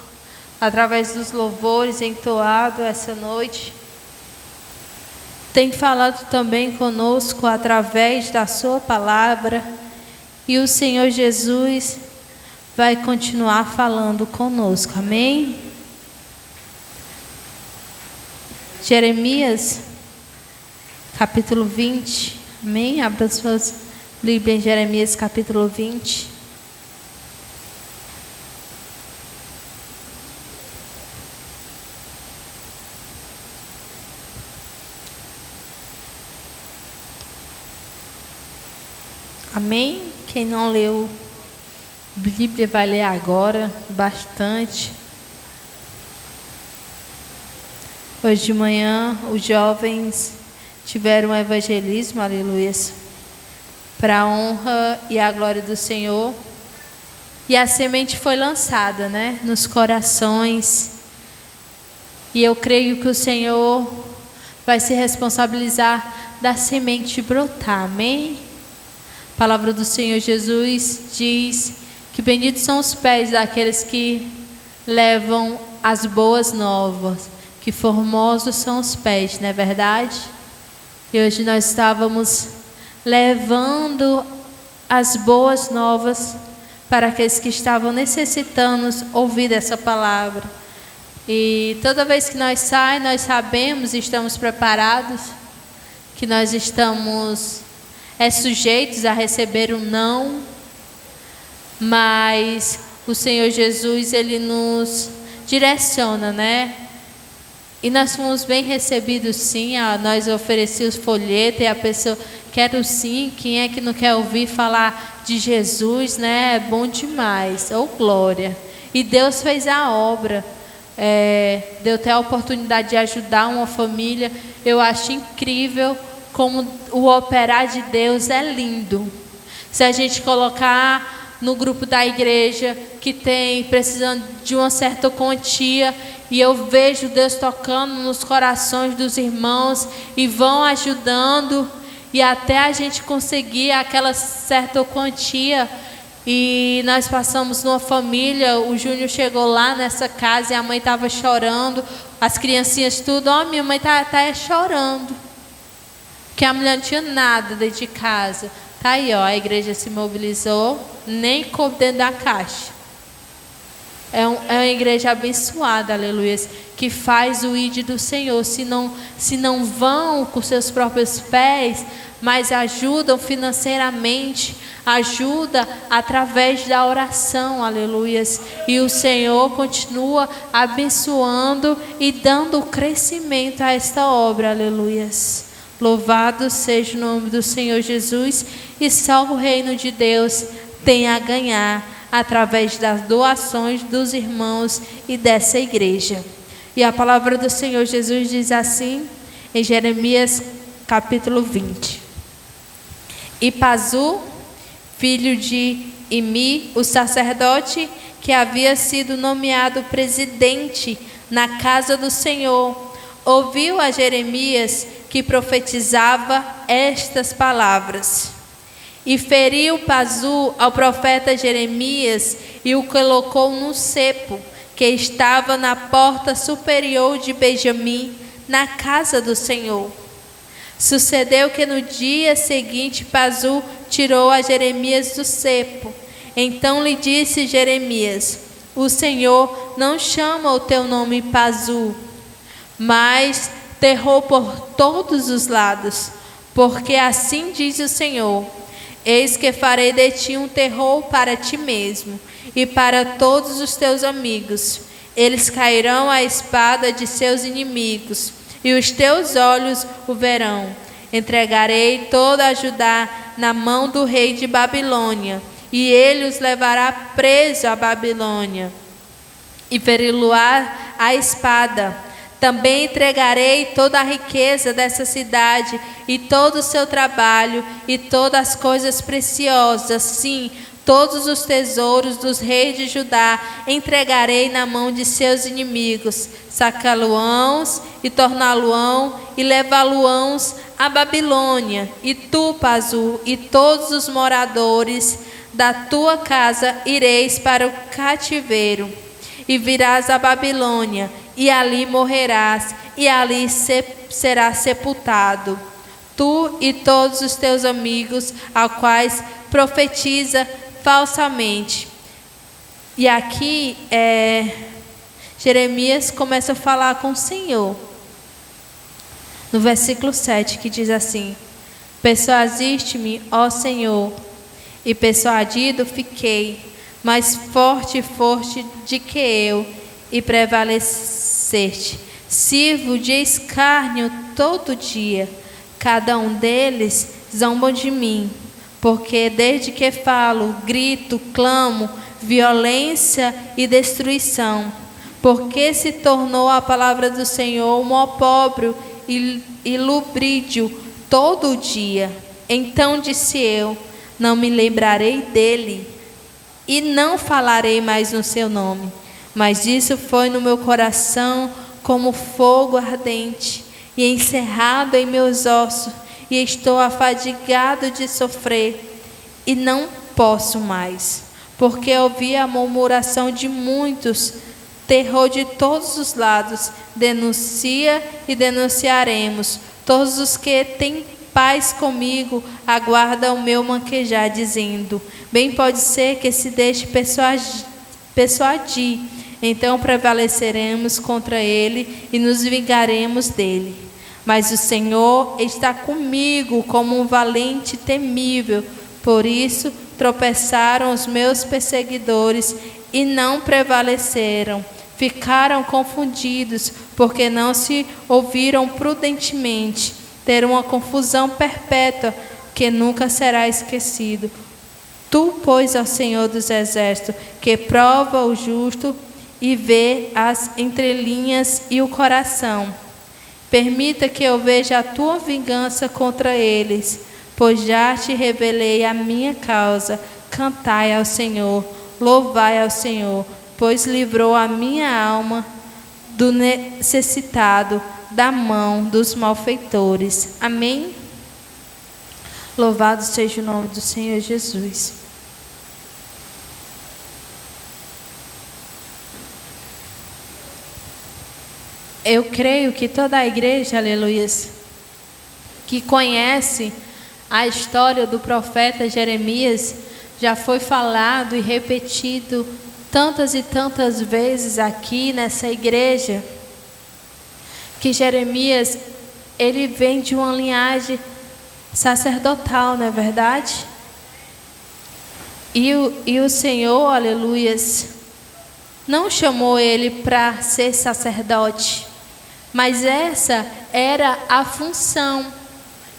através dos louvores entoado essa noite. Tem falado também conosco através da sua palavra. E o Senhor Jesus vai continuar falando conosco, amém? Jeremias, capítulo 20, amém? Abra suas Bíblias em Jeremias, capítulo 20. Amém? Quem não leu Bíblia vai ler agora, bastante. Hoje de manhã, os jovens tiveram um evangelismo, aleluia, para a honra e a glória do Senhor. E a semente foi lançada, né, nos corações. E eu creio que o Senhor vai se responsabilizar da semente brotar, amém? A palavra do Senhor Jesus diz que benditos são os pés daqueles que levam as boas novas, que formosos são os pés, não é verdade? E hoje nós estávamos levando as boas novas para aqueles que estavam necessitando ouvir essa palavra. E toda vez que nós saímos, nós sabemos e estamos preparados que nós estamos sujeitos a receber um não, mas o Senhor Jesus, Ele nos direciona, né? E nós fomos bem recebidos sim, nós oferecemos folheto e a pessoa, quero sim, quem é que não quer ouvir falar de Jesus, né? É bom demais, oh glória. E Deus fez a obra, deu até a oportunidade de ajudar uma família. Eu acho incrível como o operar de Deus é lindo. Se a gente colocar no grupo da igreja que tem precisando de uma certa quantia, e eu vejo Deus tocando nos corações dos irmãos e vão ajudando, e até a gente conseguir aquela certa quantia. E nós passamos numa família, o Júnior chegou lá nessa casa e a mãe estava chorando, as criancinhas tudo, minha mãe tá chorando, que a mulher não tinha nada dentro de casa. Tá aí, a igreja se mobilizou, nem coube dentro da caixa. é uma igreja abençoada, aleluia, que faz o ID do Senhor. Se não vão com seus próprios pés, mas ajudam financeiramente, ajuda através da oração, aleluias. E o Senhor continua abençoando e dando crescimento a esta obra, aleluias. Louvado seja o nome do Senhor Jesus, e só o reino de Deus tem a ganhar através das doações dos irmãos e dessa igreja. E a palavra do Senhor Jesus diz assim, em Jeremias capítulo 20. E Pazu, filho de Imi, o sacerdote, que havia sido nomeado presidente na casa do Senhor, ouviu a Jeremias, que profetizava estas palavras. E feriu Pazu ao profeta Jeremias e o colocou no cepo, que estava na porta superior de Benjamim, na casa do Senhor. Sucedeu que no dia seguinte Pazu tirou a Jeremias do cepo. Então lhe disse Jeremias: o Senhor não chama o teu nome Pazu, mas terror por todos os lados, porque assim diz o Senhor: eis que farei de ti um terror para ti mesmo e para todos os teus amigos. Eles cairão à espada de seus inimigos, e os teus olhos o verão. Entregarei toda a Judá na mão do rei de Babilônia, e ele os levará preso à Babilônia, e feri-lo-á a espada. Também entregarei toda a riqueza dessa cidade, e todo o seu trabalho, e todas as coisas preciosas, sim, todos os tesouros dos reis de Judá entregarei na mão de seus inimigos, sacá-lo-ãos e torná-lo-ão e levá-lo-ãos à Babilônia. E tu, Pazu, e todos os moradores da tua casa ireis para o cativeiro, e virás à Babilônia, e ali morrerás, e ali serás sepultado, tu e todos os teus amigos, aos quais profetiza falsamente. E aqui Jeremias começa a falar com o Senhor, no versículo 7, que diz assim: persuadiste-me, ó Senhor, e persuadido fiquei, mais forte de que eu, e prevaleceste. Sirvo de escárnio todo dia, cada um deles zomba de mim, porque desde que falo, grito, clamo, violência e destruição, porque se tornou a palavra do Senhor um opróbrio e lubrídio todo o dia. Então disse eu: não me lembrarei dele, e não falarei mais no seu nome. Mas isso foi no meu coração como fogo ardente, e encerrado em meus ossos, e estou afadigado de sofrer, e não posso mais, porque ouvi a murmuração de muitos, terror de todos os lados. Denuncia e denunciaremos. Todos os que têm paz comigo aguardam o meu manquejar, dizendo: bem pode ser que se deixe persuadir, então prevaleceremos contra ele e nos vingaremos dele. Mas o Senhor está comigo como um valente temível. Por isso tropeçaram os meus perseguidores e não prevaleceram. Ficaram confundidos, porque não se ouviram prudentemente. Terão uma confusão perpétua que nunca será esquecido. Tu, pois, ó Senhor dos Exércitos, que prova o justo e vê as entrelinhas e o coração, permita que eu veja a tua vingança contra eles, pois já te revelei a minha causa. Cantai ao Senhor, louvai ao Senhor, pois livrou a minha alma do necessitado, da mão dos malfeitores. Amém? Louvado seja o nome do Senhor Jesus. Eu creio que toda a igreja, aleluias, que conhece a história do profeta Jeremias, já foi falado e repetido tantas e tantas vezes aqui nessa igreja que Jeremias, ele vem de uma linhagem sacerdotal, não é verdade? E o Senhor, aleluias, não chamou ele para ser sacerdote, mas essa era a função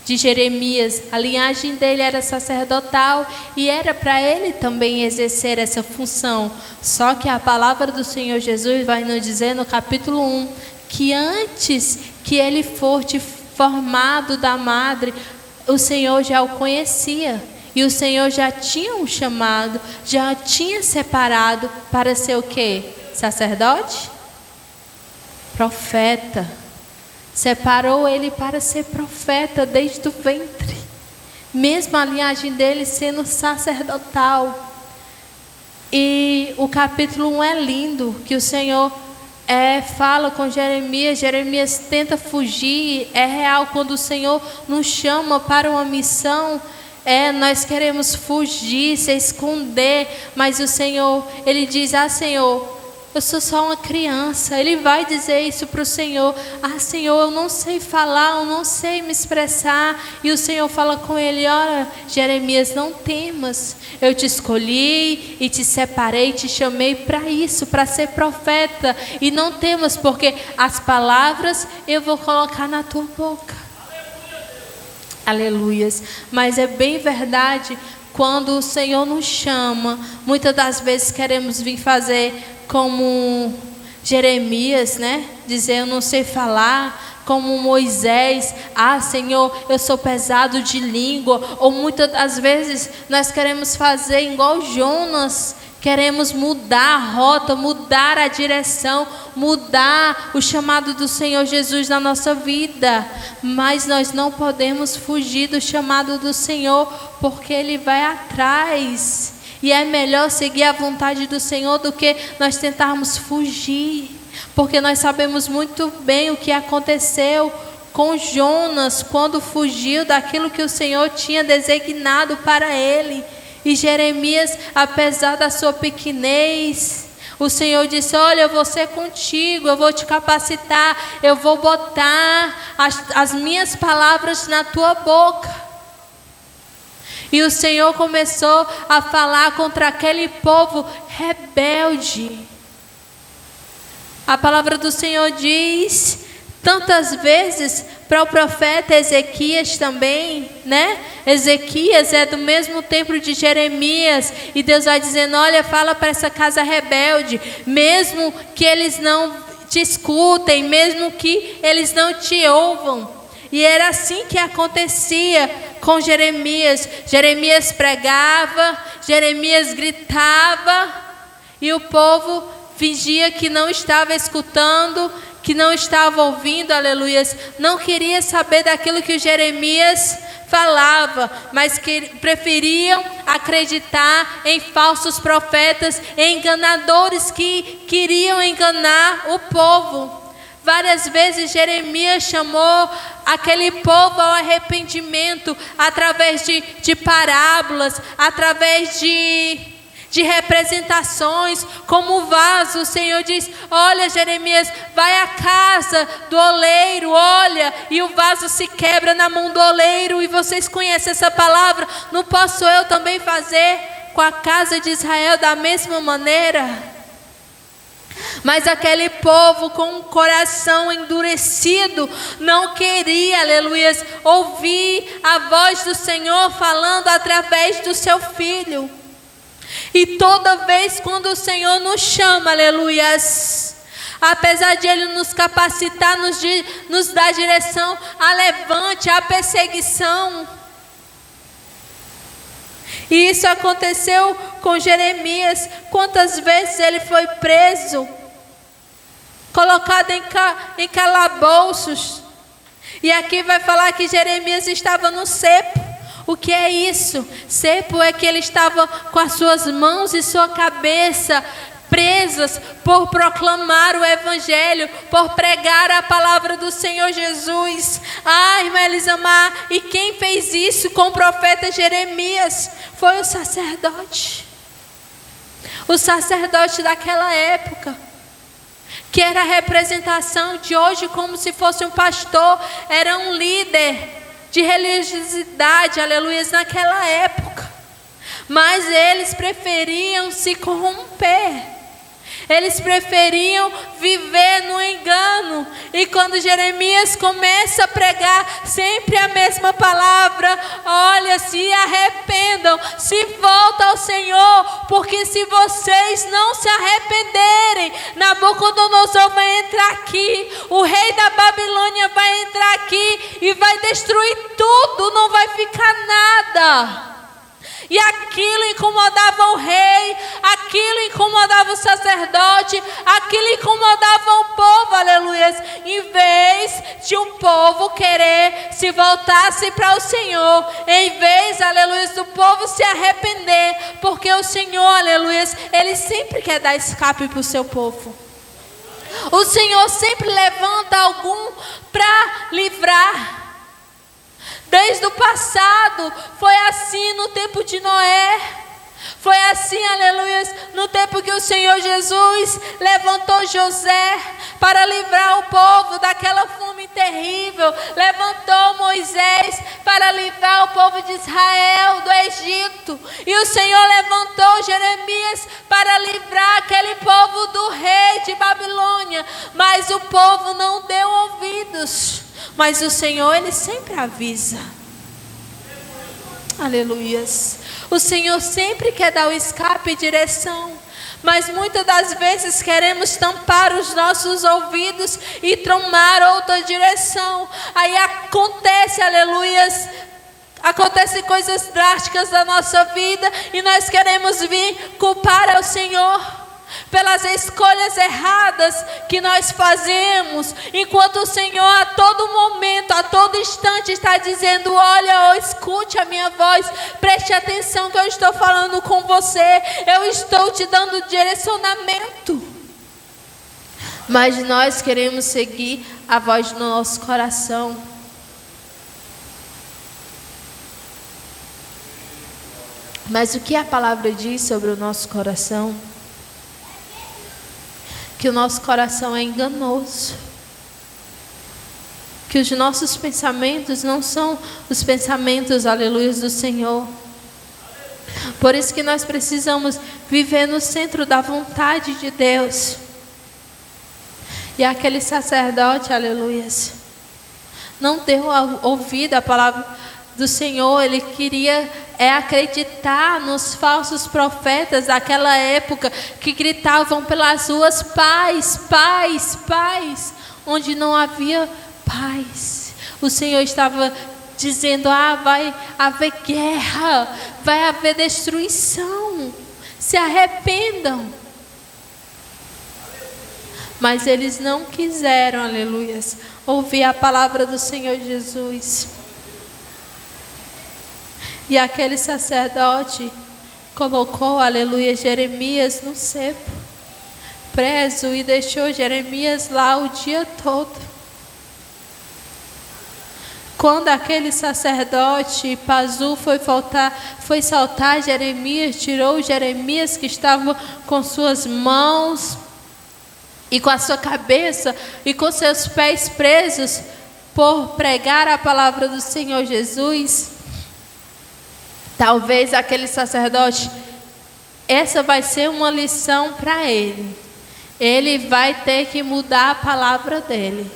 de Jeremias. A linhagem dele era sacerdotal e era para ele também exercer essa função. Só que a palavra do Senhor Jesus vai nos dizer no capítulo 1 que antes que ele fosse formado da madre, o Senhor já o conhecia. E o Senhor já tinha um chamado, já tinha separado para ser o quê? Sacerdote? Profeta. Separou ele para ser profeta desde o ventre. Mesmo a linhagem dele sendo sacerdotal. E o capítulo 1 é lindo, que o Senhor fala com Jeremias. Jeremias tenta fugir. É real, quando o Senhor nos chama para uma missão, nós queremos fugir, se esconder, mas o Senhor, ele diz: Senhor, eu sou só uma criança. Ele vai dizer isso para o Senhor: Senhor, eu não sei falar, eu não sei me expressar. E o Senhor fala com ele: olha, Jeremias, não temas, eu te escolhi e te separei, te chamei para isso, para ser profeta, e não temas, porque as palavras eu vou colocar na tua boca. Aleluias. Mas é bem verdade, quando o Senhor nos chama, muitas das vezes queremos vir fazer como Jeremias, né? Dizer: eu não sei falar. Como Moisés: Senhor, eu sou pesado de língua. Ou muitas das vezes nós queremos fazer igual Jonas. Queremos mudar a rota, mudar a direção, mudar o chamado do Senhor Jesus na nossa vida. Mas nós não podemos fugir do chamado do Senhor, porque Ele vai atrás. E é melhor seguir a vontade do Senhor do que nós tentarmos fugir. Porque nós sabemos muito bem o que aconteceu com Jonas quando fugiu daquilo que o Senhor tinha designado para ele. E Jeremias, apesar da sua pequenez, o Senhor disse: olha, eu vou ser contigo, eu vou te capacitar, eu vou botar as minhas palavras na tua boca. E o Senhor começou a falar contra aquele povo rebelde. A palavra do Senhor diz tantas vezes para o profeta Ezequias também, né? Ezequias é do mesmo tempo de Jeremias, e Deus vai dizendo: olha, fala para essa casa rebelde, mesmo que eles não te escutem, mesmo que eles não te ouvam. E era assim que acontecia com Jeremias. Jeremias pregava, Jeremias gritava, e o povo fingia que não estava escutando, que não estava ouvindo, aleluias. Não queria saber daquilo que o Jeremias falava, mas que preferiam acreditar em falsos profetas, em enganadores que queriam enganar o povo. Várias vezes Jeremias chamou aquele povo ao arrependimento através de parábolas, através de representações, como o vaso. O Senhor diz: olha, Jeremias, vai à casa do oleiro, olha, e o vaso se quebra na mão do oleiro. E vocês conhecem essa palavra. Não posso eu também fazer com a casa de Israel da mesma maneira? Mas aquele povo com um coração endurecido não queria, aleluias, ouvir a voz do Senhor falando através do seu filho. E toda vez quando o Senhor nos chama, aleluias, apesar de Ele nos capacitar, nos dar direção, a levante, a perseguição. E isso aconteceu com Jeremias. Quantas vezes ele foi preso, colocado em calabouços. E aqui vai falar que Jeremias estava no cepo. O que é isso? Cepo é que ele estava com as suas mãos e sua cabeça presas por proclamar o Evangelho, por pregar a palavra do Senhor Jesus. Irmã Elisamar, e quem fez isso com o profeta Jeremias? Foi o sacerdote. O sacerdote daquela época, que era a representação de hoje como se fosse um pastor, era um líder de religiosidade, aleluia, naquela época. Mas eles preferiam se corromper. Eles preferiam viver no engano. E quando Jeremias começa a pregar sempre a mesma palavra: olha, se arrependam, se voltam ao Senhor, porque se vocês não se arrependerem, Nabucodonosor vai entrar aqui, o rei da Babilônia vai entrar aqui e vai destruir tudo, não vai ficar nada. E aquilo incomodava o rei, aquilo incomodava o sacerdote, aquilo incomodava o povo, aleluia. Em vez de um povo querer se voltar-se para o Senhor, em vez, aleluia, do povo se arrepender, porque o Senhor, aleluia, Ele sempre quer dar escape para o seu povo. O Senhor sempre levanta algum para livrar. Desde o passado, foi assim no tempo de Noé, foi assim, aleluia, no tempo que o Senhor Jesus levantou José para livrar o povo daquela fome terrível, levantou Moisés para livrar o povo de Israel do Egito, e o Senhor levantou Jeremias para livrar aquele povo do rei de Babilônia, mas o povo não deu ouvidos. Mas o Senhor, Ele sempre avisa. Aleluias. O Senhor sempre quer dar o escape e direção. Mas muitas das vezes queremos tampar os nossos ouvidos e tomar outra direção. Aí acontece, aleluias, acontecem coisas drásticas na nossa vida e nós queremos vir culpar ao Senhor pelas escolhas erradas que nós fazemos, enquanto o Senhor a todo momento, a todo instante está dizendo: olha, escute a minha voz, preste atenção que eu estou falando com você, eu estou te dando direcionamento. Mas nós queremos seguir a voz do nosso coração. Mas o que a palavra diz sobre o nosso coração? Que o nosso coração é enganoso, que os nossos pensamentos não são os pensamentos, aleluia, do Senhor. Por isso que nós precisamos viver no centro da vontade de Deus. E aquele sacerdote, aleluia, não deu ouvido à palavra do Senhor. Ele queria acreditar nos falsos profetas daquela época que gritavam pelas ruas: paz, paz, paz, onde não havia paz. O Senhor estava dizendo: vai haver guerra, vai haver destruição, se arrependam. Mas eles não quiseram, aleluia, ouvir a palavra do Senhor Jesus. E aquele sacerdote colocou, aleluia, Jeremias no cepo, preso, e deixou Jeremias lá o dia todo. Quando aquele sacerdote Pazu foi saltar Jeremias, tirou Jeremias que estava com suas mãos e com a sua cabeça e com seus pés presos por pregar a palavra do Senhor Jesus. Talvez aquele sacerdote, essa vai ser uma lição para ele. Ele vai ter que mudar a palavra dele.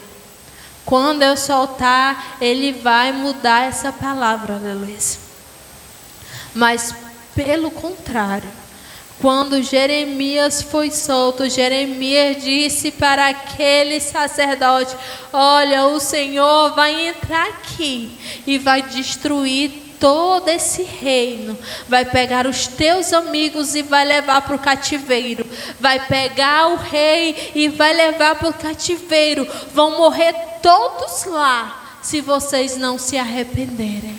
Quando eu soltar, ele vai mudar essa palavra, aleluia. Mas pelo contrário, quando Jeremias foi solto, Jeremias disse para aquele sacerdote: olha, o Senhor vai entrar aqui e vai destruir todo esse reino, vai pegar os teus amigos e vai levar para o cativeiro, vai pegar o rei e vai levar para o cativeiro, vão morrer todos lá, se vocês não se arrependerem.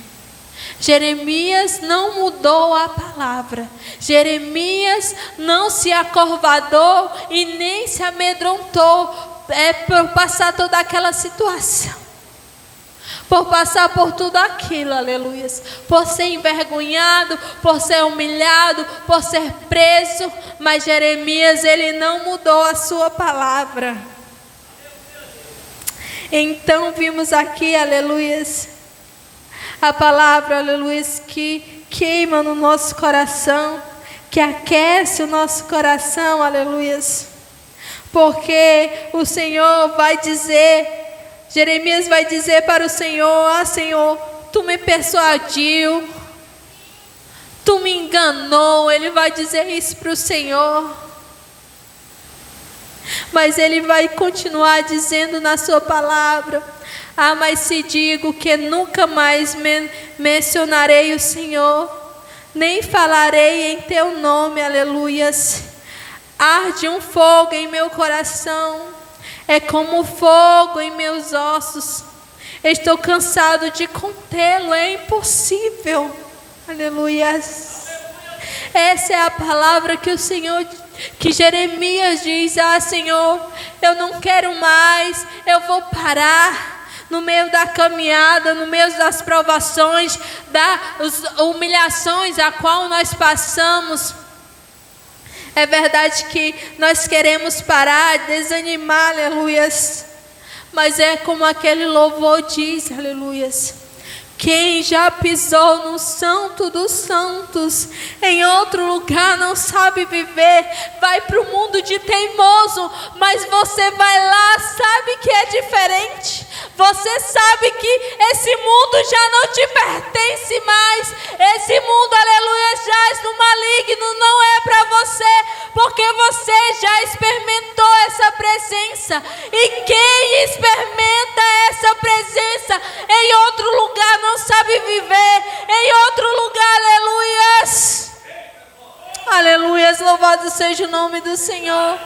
Jeremias não mudou a palavra, Jeremias não se acovardou e nem se amedrontou por passar toda aquela situação. por passar por tudo aquilo, aleluia, por ser envergonhado, por ser humilhado, por ser preso, mas Jeremias, ele não mudou a sua palavra. Então vimos aqui, aleluia, a palavra, aleluia, que queima no nosso coração, que aquece o nosso coração, aleluia, porque o Senhor vai dizer, Jeremias vai dizer para o Senhor: Senhor, tu me persuadiu, tu me enganou. Ele vai dizer isso para o Senhor, mas ele vai continuar dizendo na sua palavra: mas se digo que nunca mais mencionarei o Senhor, nem falarei em teu nome, aleluias. Arde um fogo em meu coração, é como fogo em meus ossos. Estou cansado de contê-lo, é impossível. Aleluias. Essa é a palavra que o Senhor, que Jeremias diz: Senhor, eu não quero mais, eu vou parar. No meio da caminhada, no meio das provações, das humilhações a qual nós passamos. É verdade que nós queremos parar, desanimar, aleluias. Mas é como aquele louvor diz, aleluias: quem já pisou no Santo dos Santos, em outro lugar não sabe viver. Vai para o mundo de teimoso, mas você vai lá, sabe que é diferente. Você sabe que esse mundo já não te pertence mais. Esse mundo, aleluia, jaz no maligno, não é para você, porque você já experimentou essa presença. E quem experimenta essa presença em outro lugar não sabe viver. Em outro lugar, aleluias. Aleluias, louvado seja o nome do Senhor.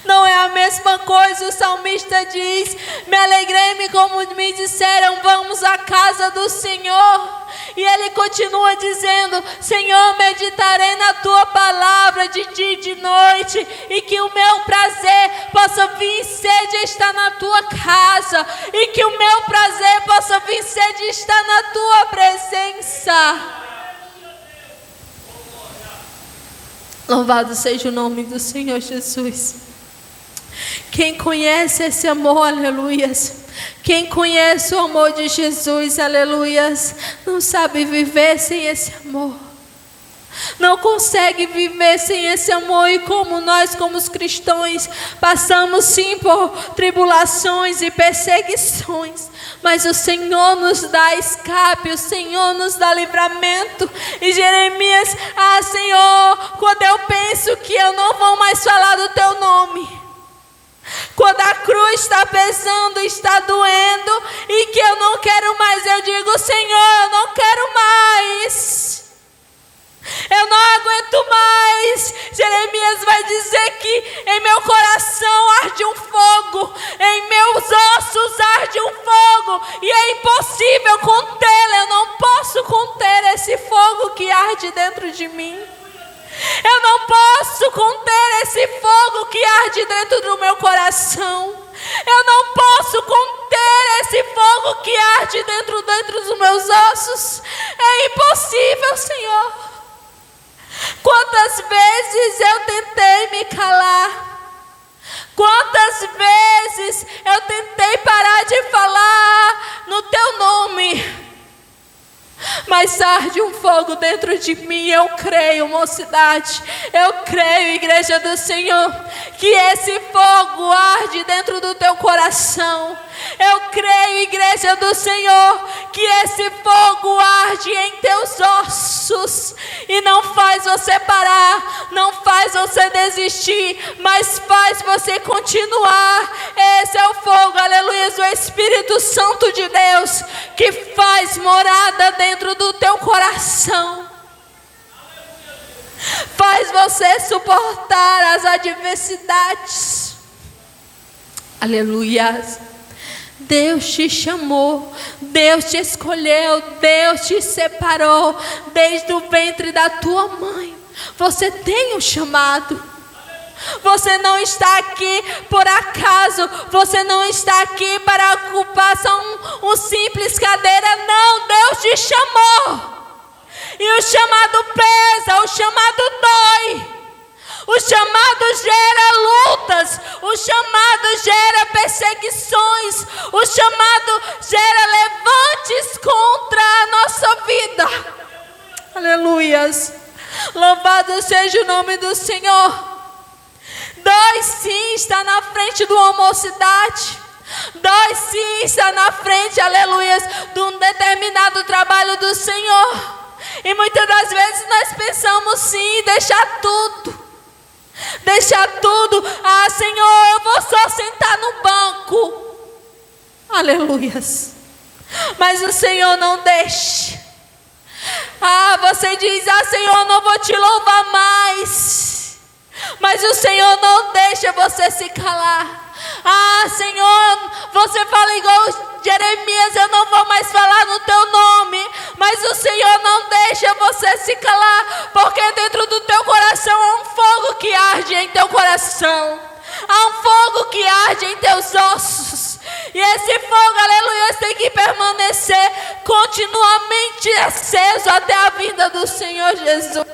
Não é a mesma coisa, o salmista diz: me alegrei-me como me disseram, vamos à casa do Senhor. E ele continua dizendo: Senhor, meditarei na tua palavra de dia e de noite, e que o meu prazer possa vir ser de estar na tua casa, e que o meu prazer possa vir ser de estar na tua presença. Louvado seja o nome do Senhor Jesus. Quem conhece esse amor, aleluias, quem conhece o amor de Jesus, aleluias, não sabe viver sem esse amor. Não consegue viver sem esse amor. E como nós, como os cristãos, passamos sim por tribulações e perseguições, mas o Senhor nos dá escape, o Senhor nos dá livramento. E Jeremias: Senhor, quando eu penso que eu não vou mais falar do teu nome, quando a cruz está pesando, está doendo, e que eu não quero mais, eu digo: Senhor, eu não quero mais, eu não aguento mais. Jeremias vai dizer que em meu coração arde um fogo, em meus ossos arde um fogo, e é impossível contê-lo. Eu não posso conter esse fogo que arde dentro de mim. Eu não posso conter esse fogo que arde dentro do meu coração. Eu não posso conter esse fogo que arde dentro dos meus ossos. É impossível, Senhor. Quantas vezes eu tentei me calar, quantas vezes eu tentei parar de falar no teu nome, mas arde um fogo dentro de mim. Eu creio, mocidade, eu creio, igreja do Senhor, que esse fogo arde dentro do teu coração. Eu creio, igreja do Senhor, que esse fogo arde em teus ossos e não faz você parar, não faz você desistir, mas faz você continuar. Esse é o fogo, aleluia, do Espírito Santo de Deus, que faz morada dentro do teu coração. Faz você suportar as adversidades. Aleluia. Deus te chamou, Deus te escolheu, Deus te separou desde o ventre da tua mãe. Você tem um chamado, Você não está aqui por acaso. Você não está aqui para ocupar só um simples cadeira. Não, Deus te chamou. E o chamado pesa, o chamado dói. O chamado gera lutas. O chamado gera perseguições. O chamado gera levantes contra a nossa vida. Aleluias. Louvado seja o nome do Senhor. Dói sim estar na frente de uma mocidade. Dói sim estar na frente, aleluias, de um determinado trabalho do Senhor. E muitas das vezes nós pensamos sim em deixar tudo. Deixar tudo. Ah, Senhor, eu vou só sentar no banco. Aleluias. Mas o Senhor não deixa. Ah, você diz, ah, Senhor, não vou te louvar mais. Mas o Senhor não deixa você se calar. Ah, Senhor, você fala igual Jeremias, eu não vou mais falar no teu nome. Mas o Senhor não deixa você se calar, porque dentro do teu coração há um fogo que arde em teu coração. Há um fogo que arde em teus ossos. E esse fogo, aleluia, tem que permanecer continuamente aceso até a vinda do Senhor Jesus.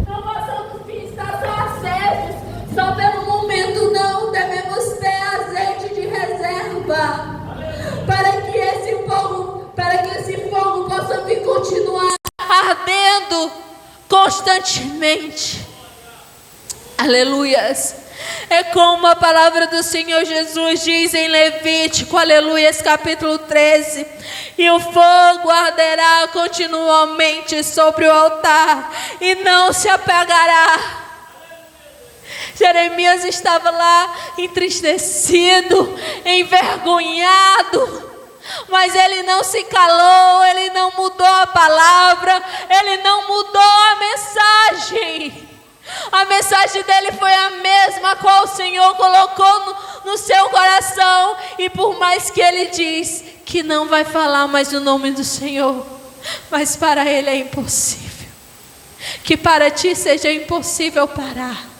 Não possamos estar só acesos, só pelo momento, não. Devemos ter azeite de reserva para que esse fogo possa vir continuar ardendo constantemente. Aleluias. É como a palavra do Senhor Jesus diz em Levítico, aleluias, capítulo 13. E o fogo arderá continuamente sobre o altar e não se apagará. Jeremias estava lá entristecido, envergonhado. Mas ele não se calou, ele não mudou a palavra, ele não mudou a mensagem. A mensagem dele foi a mesma a qual o Senhor colocou no seu coração. E por mais que ele diz que não vai falar mais o nome do Senhor, mas para ele é impossível. Que para ti seja impossível parar.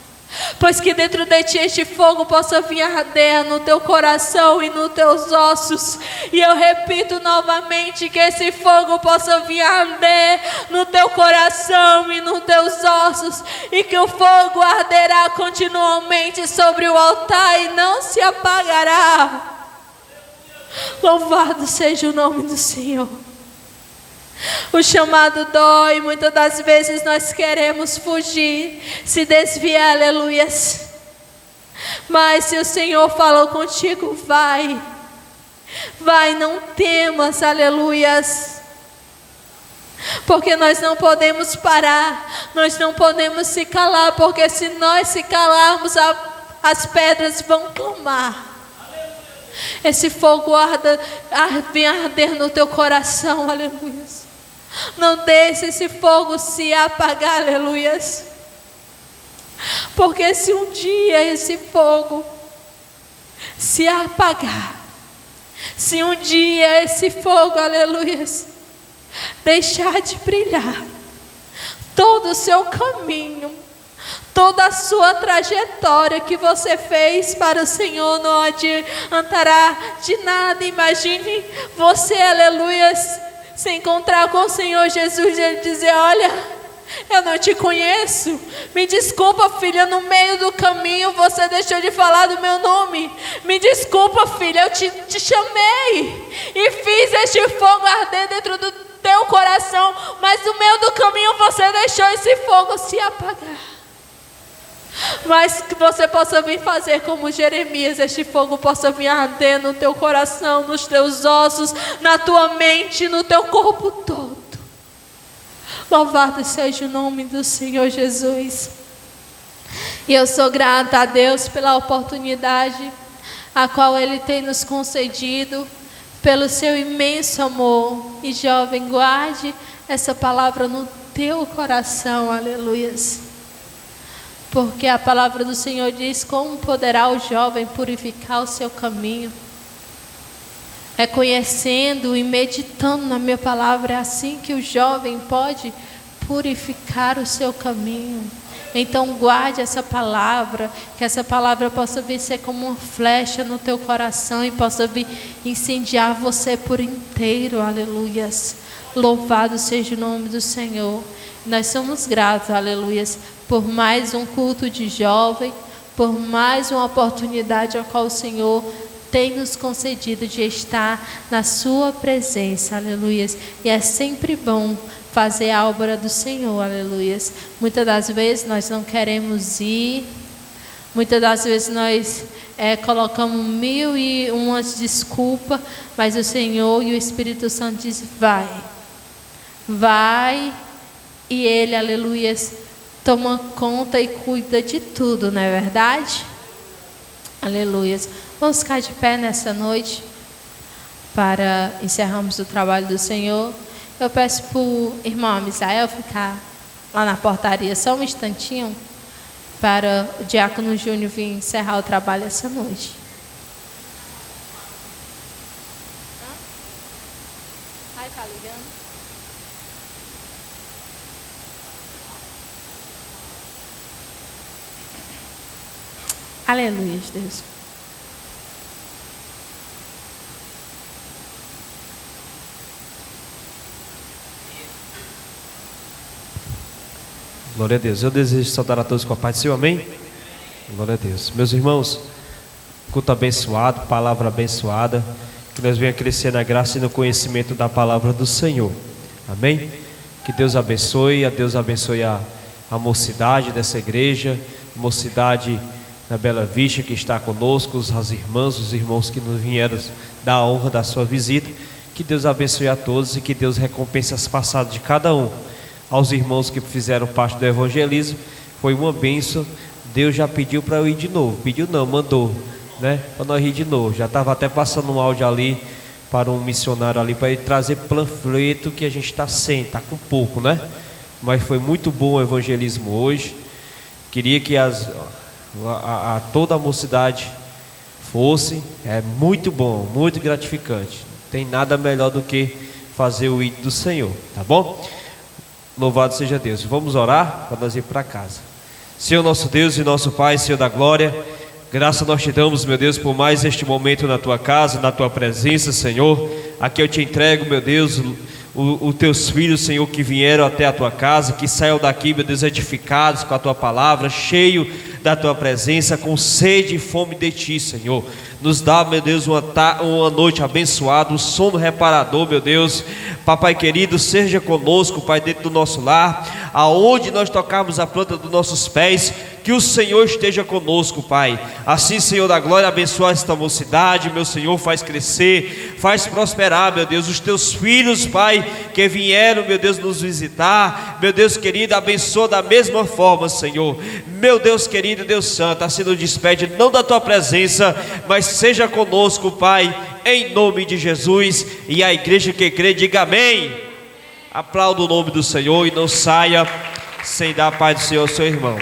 Pois que dentro de ti este fogo possa vir arder no teu coração e nos teus ossos. E eu repito novamente, que esse fogo possa vir arder no teu coração e nos teus ossos. E que o fogo arderá continuamente sobre o altar e não se apagará. Louvado seja o nome do Senhor. O chamado dói, muitas das vezes nós queremos fugir, se desviar, aleluias. Mas se o Senhor falou contigo, vai, não temas, aleluias. Porque nós não podemos parar, nós não podemos se calar, porque se nós se calarmos, as pedras vão clamar. Esse fogo vem arder no teu coração, aleluias. Não deixe esse fogo se apagar, aleluias. Porque se um dia esse fogo se apagar, se um dia esse fogo, aleluias, deixar de brilhar, todo o seu caminho, toda a sua trajetória que você fez para o Senhor não adiantará de nada. Imagine você, aleluias, se encontrar com o Senhor Jesus e Ele dizer: olha, eu não te conheço. Me desculpa, filha, no meio do caminho você deixou de falar do meu nome. Me desculpa, filha, eu te chamei e fiz este fogo arder dentro do teu coração, mas no meio do caminho você deixou esse fogo se apagar. Mas que você possa vir fazer como Jeremias, este fogo possa vir arder no teu coração, nos teus ossos, na tua mente, no teu corpo todo. Louvado seja o nome do Senhor Jesus. E eu sou grata a Deus pela oportunidade a qual Ele tem nos concedido, pelo seu imenso amor. E jovem, guarde essa palavra no teu coração, aleluias. Porque a palavra do Senhor diz: como poderá o jovem purificar o seu caminho? conhecendo e meditando na minha palavra. É assim que o jovem pode purificar o seu caminho. Então guarde essa palavra, que essa palavra possa vir ser como uma flecha no teu coração e possa vir incendiar você por inteiro. Aleluias. Louvado seja o nome do Senhor. Nós somos gratos, aleluias, por mais um culto de jovem, por mais uma oportunidade a qual o Senhor tem nos concedido de estar na sua presença, aleluias. E é sempre bom fazer a obra do Senhor, aleluias. Muitas das vezes nós não queremos ir, muitas das vezes nós colocamos 1001 desculpas, mas o Senhor e o Espírito Santo diz: vai, e Ele, aleluias, toma conta e cuida de tudo, não é verdade? Aleluias. Vamos ficar de pé nessa noite para encerrarmos o trabalho do Senhor. Eu peço para o irmão Misael ficar lá na portaria só um instantinho para o diácono Júnior vir encerrar o trabalho essa noite. Ai, tá ligando? Aleluia, Deus. Glória a Deus. Eu desejo saudar a todos com a paz do Senhor, amém? Glória a Deus. Meus irmãos, culto abençoado, palavra abençoada, que nós venhamos crescer na graça e no conhecimento da palavra do Senhor, amém? Que Deus abençoe, a mocidade dessa igreja, mocidade na Bela Vista que está conosco, as irmãs, os irmãos que nos vieram dar a honra da sua visita. Que Deus abençoe a todos e que Deus recompense as passadas de cada um. Aos irmãos que fizeram parte do evangelismo, foi uma bênção. Deus já pediu para eu ir de novo. Pediu não, mandou, né? Para nós ir de novo. Já estava até passando um áudio ali para um missionário ali, para ele trazer panfleto, que a gente está sem, está com pouco, né? Mas foi muito bom o evangelismo hoje. Queria que toda a mocidade fosse. É muito bom, muito gratificante. Não tem nada melhor do que fazer o ídolo do Senhor, tá bom? Louvado seja Deus. Vamos orar para nós ir para casa. Senhor nosso Deus e nosso Pai, Senhor da glória, graça nós te damos, meu Deus, por mais este momento na tua casa, na tua presença, Senhor. Aqui eu te entrego, meu Deus, os teus filhos, Senhor, que vieram até a tua casa, que saiam daqui, meu Deus, edificados com a tua palavra, cheio da tua presença, com sede e fome de ti, Senhor. Nos dá, meu Deus, uma noite abençoada, um sono reparador, meu Deus. Papai querido, seja conosco, Pai, dentro do nosso lar, aonde nós tocarmos a planta dos nossos pés, que o Senhor esteja conosco, Pai. Assim, Senhor da glória, abençoa esta mocidade, meu Senhor, faz crescer, faz prosperar, meu Deus, os teus filhos, Pai, que vieram, meu Deus, nos visitar, meu Deus querido, abençoa da mesma forma, Senhor. Meu Deus querido, Deus santo, assim nos despede, não da tua presença, mas seja conosco, Pai, em nome de Jesus. E a igreja que crê, diga amém. Aplauda o nome do Senhor e não saia sem dar a paz do Senhor ao seu irmão.